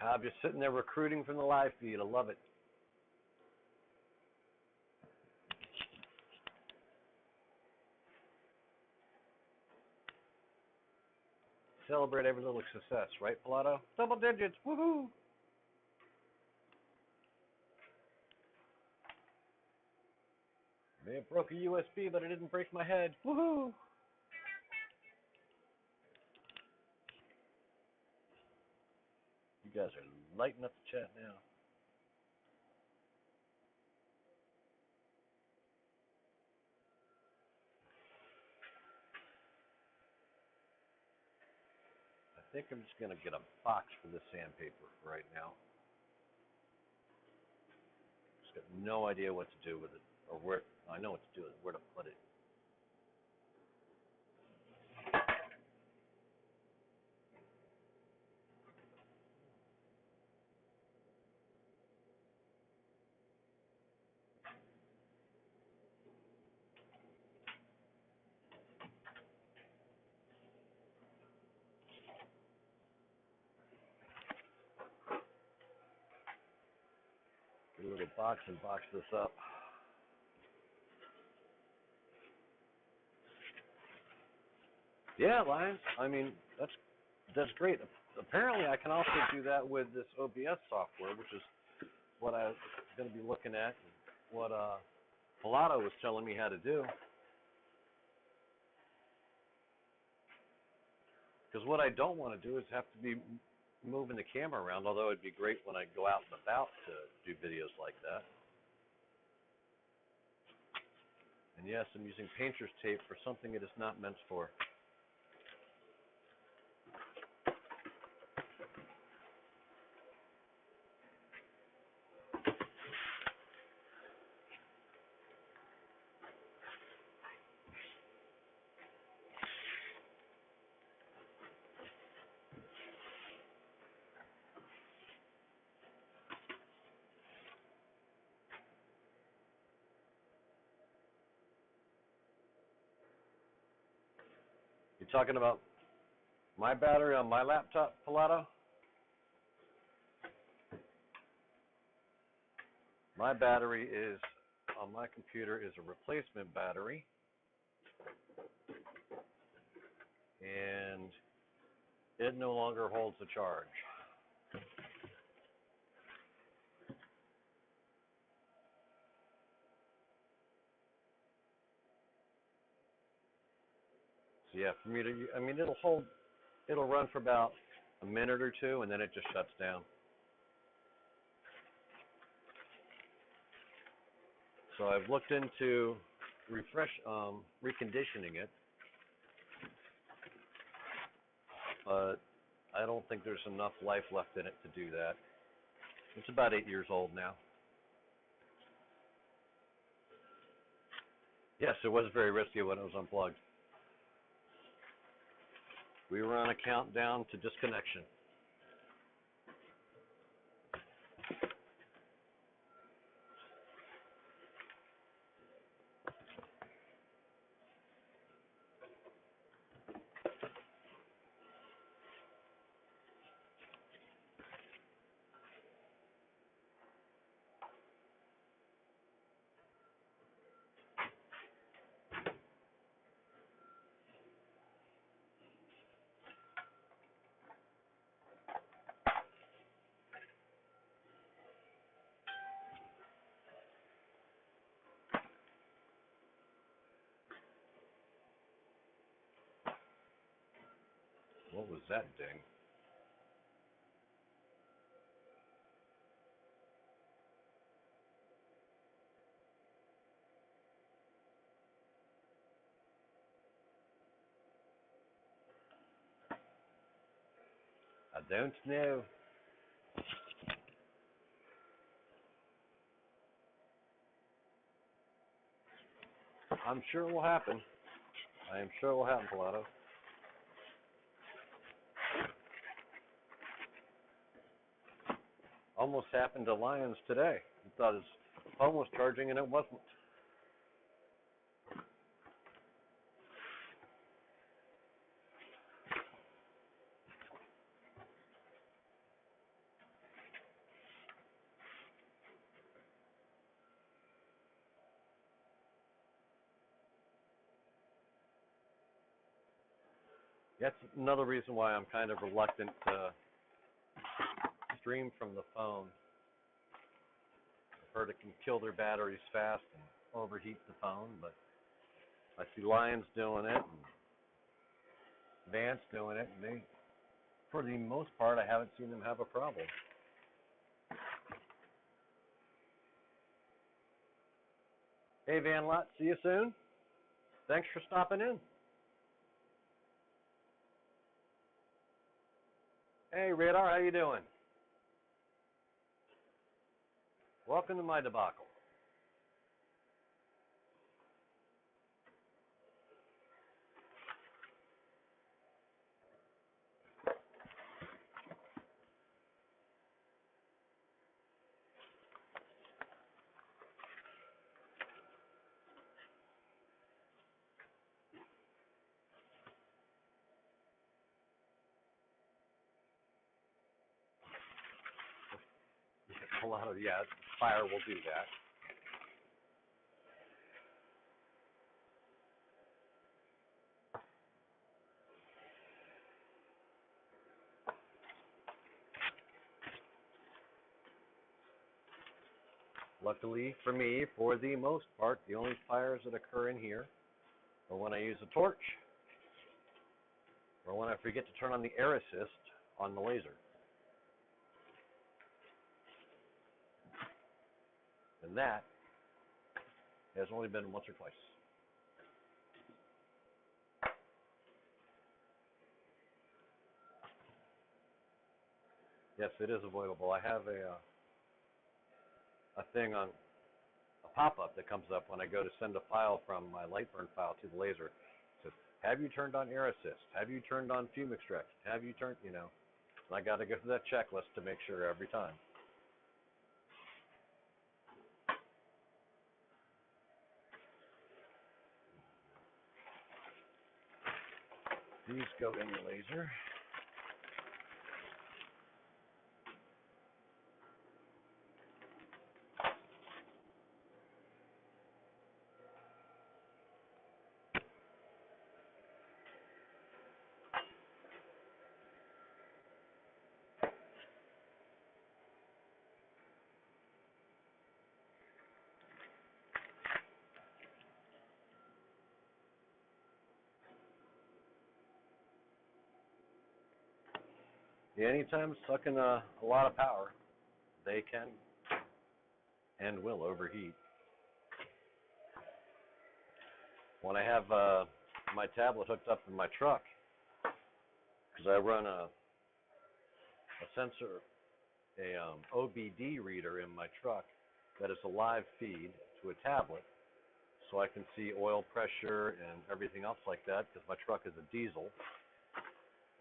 Cobb just sitting there recruiting from the live feed. I love it. Celebrate every little success, right, Pilato? Double digits. Woohoo! May have broke a USB, but it didn't break my head. Woohoo! You guys are lighting up the chat now. I think I'm just going to get a box for this sandpaper right now. Just got no idea what to do with it, or where. I know what to do with it, where to put it. Get a little box and box this up. Yeah, Lions. I mean, that's great. Apparently, I can also do that with this OBS software, which is what I was going to be looking at. What Pilato was telling me how to do. Because what I don't want to do is have to be moving the camera around, although it'd be great when I go out and about to do videos like that. And yes, I'm using painter's tape for something it is not meant for. You're talking about my battery on my laptop, Pilato? My battery is, on my computer, is a replacement battery. And it no longer holds a charge. So yeah, for me to, I mean, it'll run for about a minute or two, and then it just shuts down. So I've looked into reconditioning it, but I don't think there's enough life left in it to do that. It's about 8 years old now. Yes, it was very risky when it was unplugged. We were on a countdown to disconnection. What was that ding? I don't know. I'm sure it will happen. I am sure it will happen, Pilato. Almost happened to Lions today. He thought his phone was charging and it wasn't. That's another reason why I'm kind of reluctant to stream from the phone. I've heard it can kill their batteries fast and overheat the phone, but I see Lions doing it and Vance doing it, and they, for the most part, I haven't seen them have a problem. Hey, Van Lot, see you soon. Thanks for stopping in. Hey, Radar, how you doing? Welcome to my debacle. A lot of, yeah, fire will do that. Luckily for me, for the most part, the only fires that occur in here are when I use a torch or when I forget to turn on the air assist on the laser. And that has only been once or twice. Yes, it is avoidable. I have a thing on a pop-up that comes up when I go to send a file from my Lightburn file to the laser. It says, have you turned on air assist? Have you turned on fume extraction? Have you turned, and I got to go through that checklist to make sure every time. These go in the laser. Yeah, anytime sucking a lot of power, they can and will overheat. When I have my tablet hooked up in my truck, because I run a sensor, OBD reader in my truck that is a live feed to a tablet, so I can see oil pressure and everything else like that, because my truck is a diesel,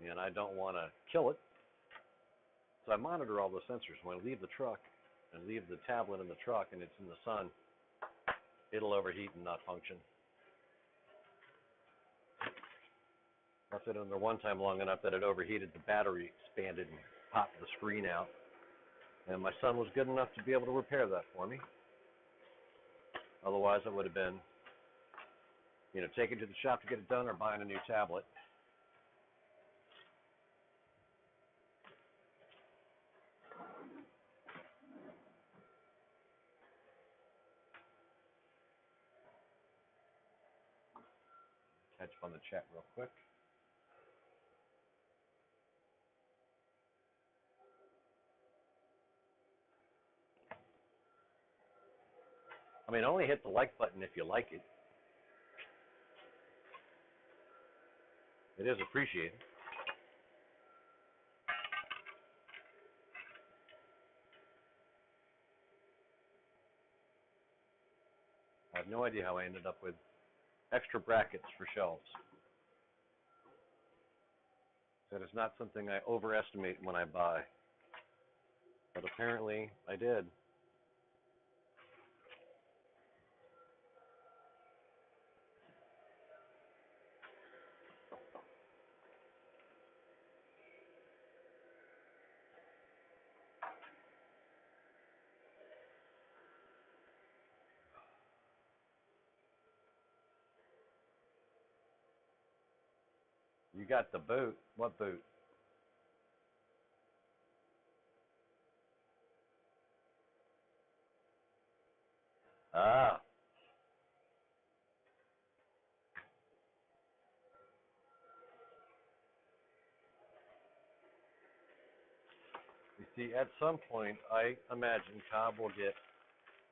and I don't want to kill it. So I monitor all the sensors. When I leave the truck and leave the tablet in the truck and it's in the sun, it'll overheat and not function. I set it under one time long enough that it overheated, the battery expanded and popped the screen out. And my son was good enough to be able to repair that for me. Otherwise, I would have been, taken to the shop to get it done or buying a new tablet. Catch up on the chat real quick. I mean, only hit the like button if you like it. It is appreciated. I have no idea how I ended up with extra brackets for shelves. That is not something I overestimate when I buy, but apparently I did. You got the boot. What boot? Ah, you see, at some point, I imagine Cobb will get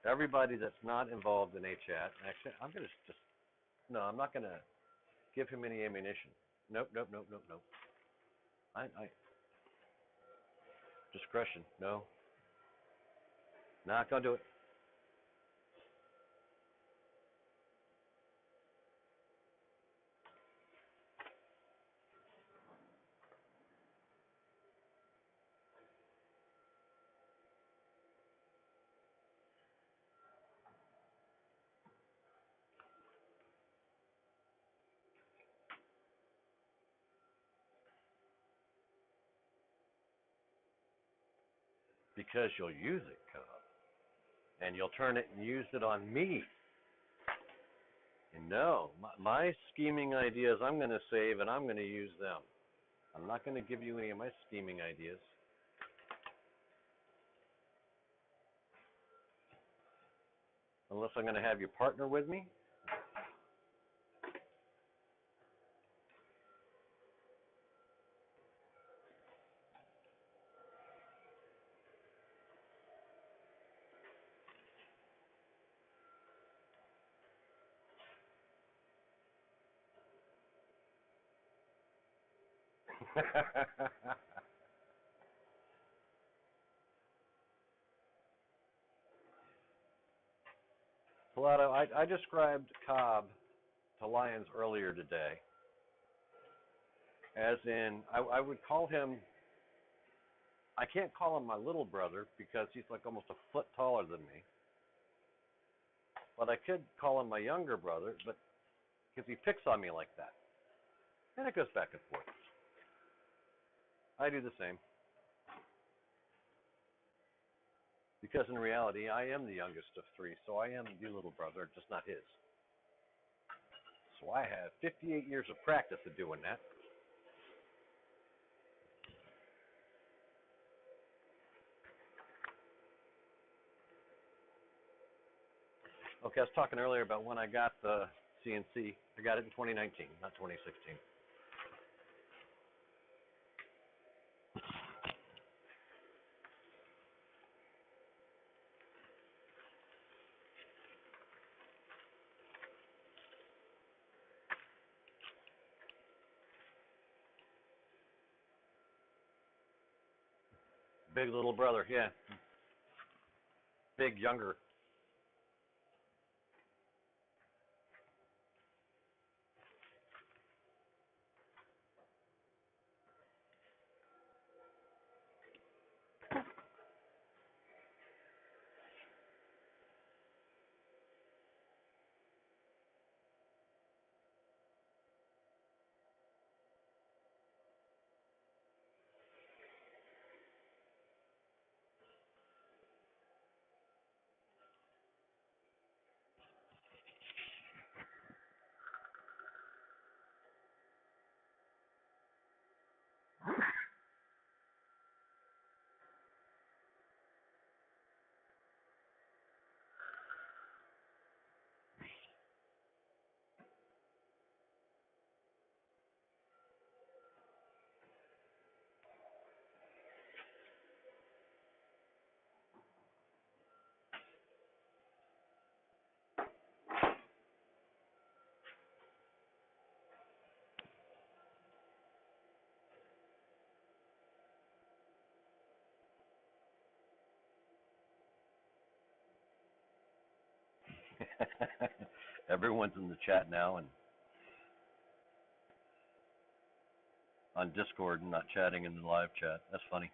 everybody that's not involved in a chat. Actually, I'm gonna just no, I'm not gonna give him any ammunition. Nope, nope, nope, nope, nope. I discretion. No, not gonna do it. Because you'll use it, Cobb, and you'll turn it and use it on me. And no, my scheming ideas I'm going to save and I'm going to use them. I'm not going to give you any of my scheming ideas. Unless I'm going to have you partner with me. Pilato, I described Cobb to Lyons earlier today as in, I would call him, I can't call him my little brother because he's like almost a foot taller than me. But I could call him my younger brother, but because he picks on me like that. And it goes back and forth. I do the same. Because in reality, I am the youngest of three, so I am the little brother, just not his. So I have 58 years of practice of doing that. Okay, I was talking earlier about when I got the CNC. I got it in 2019, not 2016. Big little brother, yeah. Big younger. Everyone's in the chat now and on Discord and not chatting in the live chat. That's funny.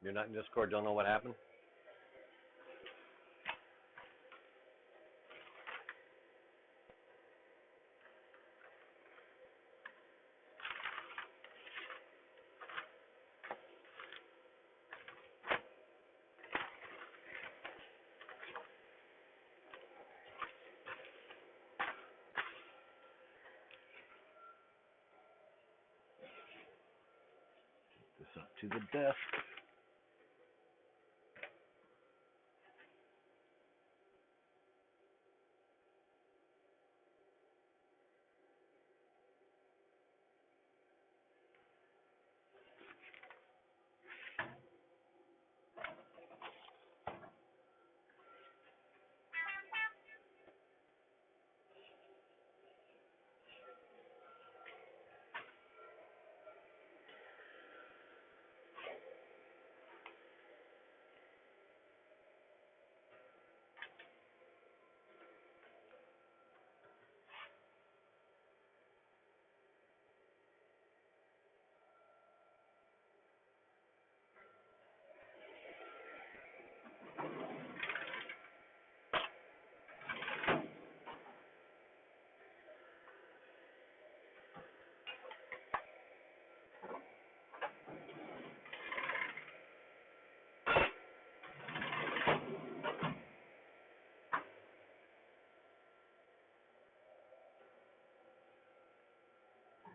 You're not in Discord, don't know what happened? This up to the desk.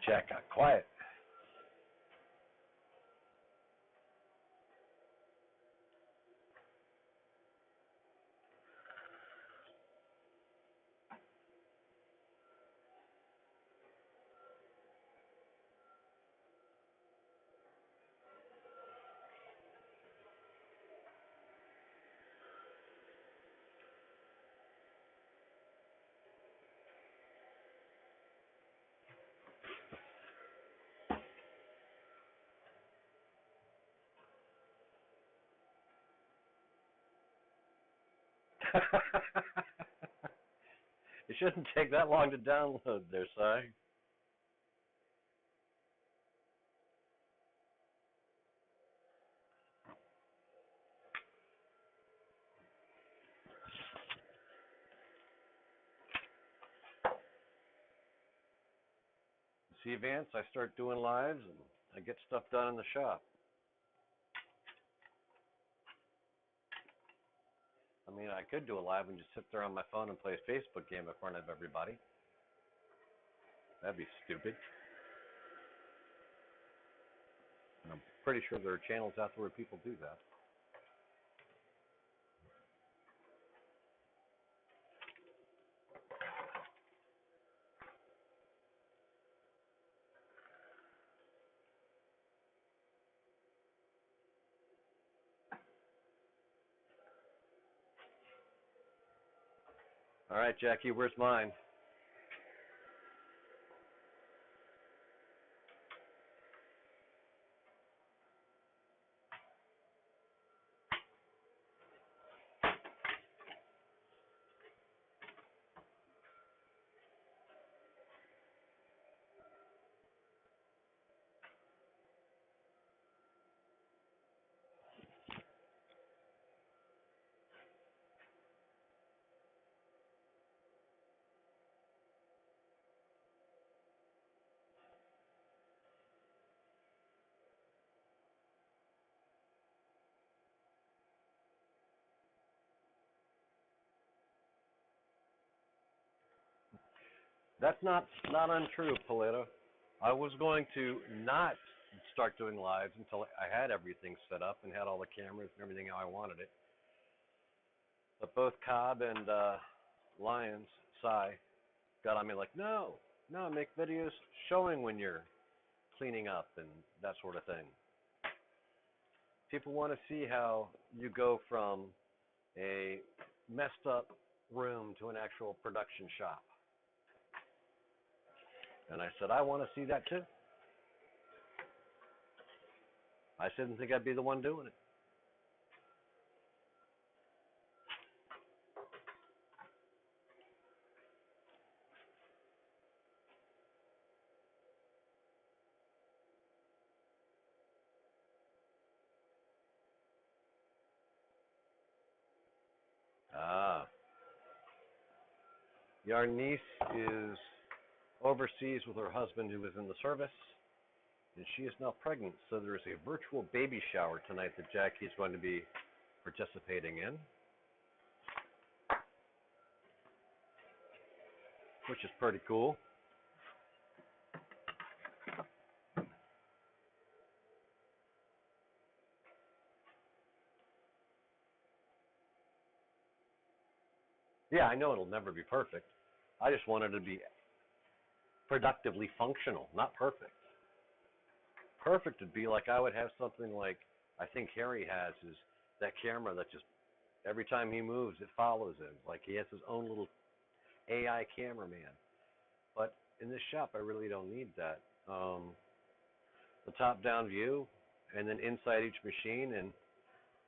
Chat got quiet. It shouldn't take that long to download there, Si. See, Vance, I start doing lives and I get stuff done in the shop. I mean, I could do a live and just sit there on my phone and play a Facebook game in front of everybody. That'd be stupid. And I'm pretty sure there are channels out there where people do that. All right, Jackie, where's mine? That's not untrue, Polito. I was going to not start doing lives until I had everything set up and had all the cameras and everything how I wanted it. But both Cobb and Lions, Cy, got on me like, no, make videos showing when you're cleaning up and that sort of thing. People want to see how you go from a messed up room to an actual production shop. And I said, I want to see that too. I didn't think I'd be the one doing it. Ah. Your niece is overseas with her husband who is in the service, and she is now pregnant. So there is a virtual baby shower tonight that Jackie is going to be participating in, which is pretty cool. Yeah, I know it'll never be perfect. I just want it to be productively functional, not perfect. Perfect would be like I would have something like I think Harry has is that camera that just every time he moves it follows him. Like he has his own little AI cameraman. But in this shop I really don't need that. The top down view and then inside each machine and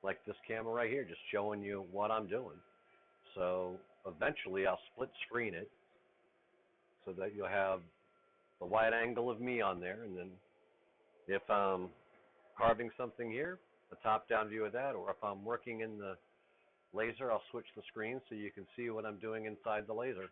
like this camera right here just showing you what I'm doing. So eventually I'll split screen it so that you'll have the wide angle of me on there, and then if I'm carving something here, the top-down view of that, or if I'm working in the laser, I'll switch the screen so you can see what I'm doing inside the laser.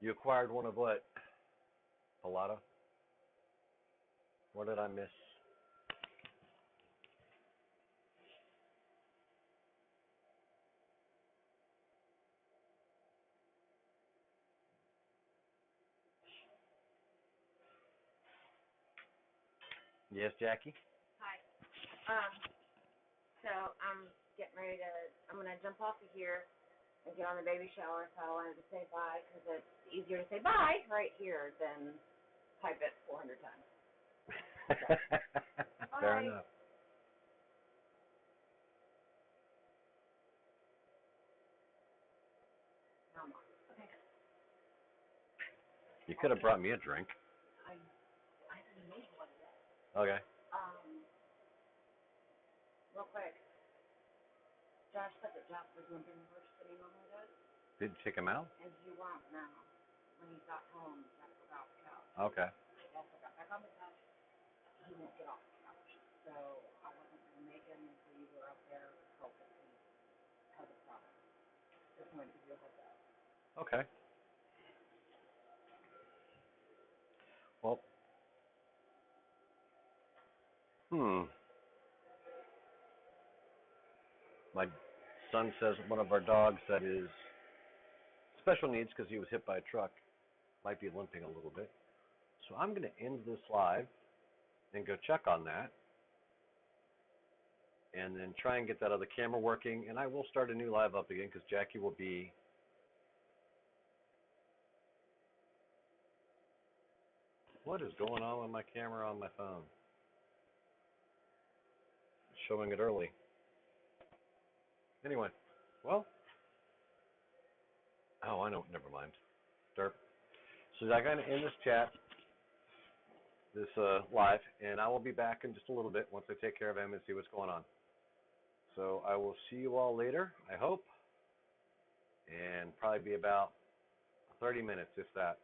You acquired one of what, Pallotta? What did I miss? Yes, Jackie? Hi. So I'm getting ready to, I'm going to jump off of here and get on the baby shower, so I wanted to say bye, because it's easier to say bye right here than type it 400 times. Fair Bye. enough. No more. Okay. You could have brought me a drink. I didn't make one yet. Okay. Real quick. Josh said that Josh was limping horse sitting on my desk. Did you take him out? And he won't now. When he got home, he got to go off the couch. Okay. He also got back on the couch. He won't get off the couch. So I wasn't going to make him until you were up there to help if he has a problem. Just wanted to give you a heads up. Okay. Well, my son says one of our dogs that is special needs because he was hit by a truck might be limping a little bit. So I'm going to end this live and go check on that and then try and get that other camera working. And I will start a new live up again because Jackie will be what is going on with my camera on my phone? It's showing it early. Anyway, well, oh, I know. Never mind. Derp. So I'm going to end this chat, this live, and I will be back in just a little bit once I take care of him and see what's going on. So I will see you all later, I hope, and probably be about 30 minutes, if that.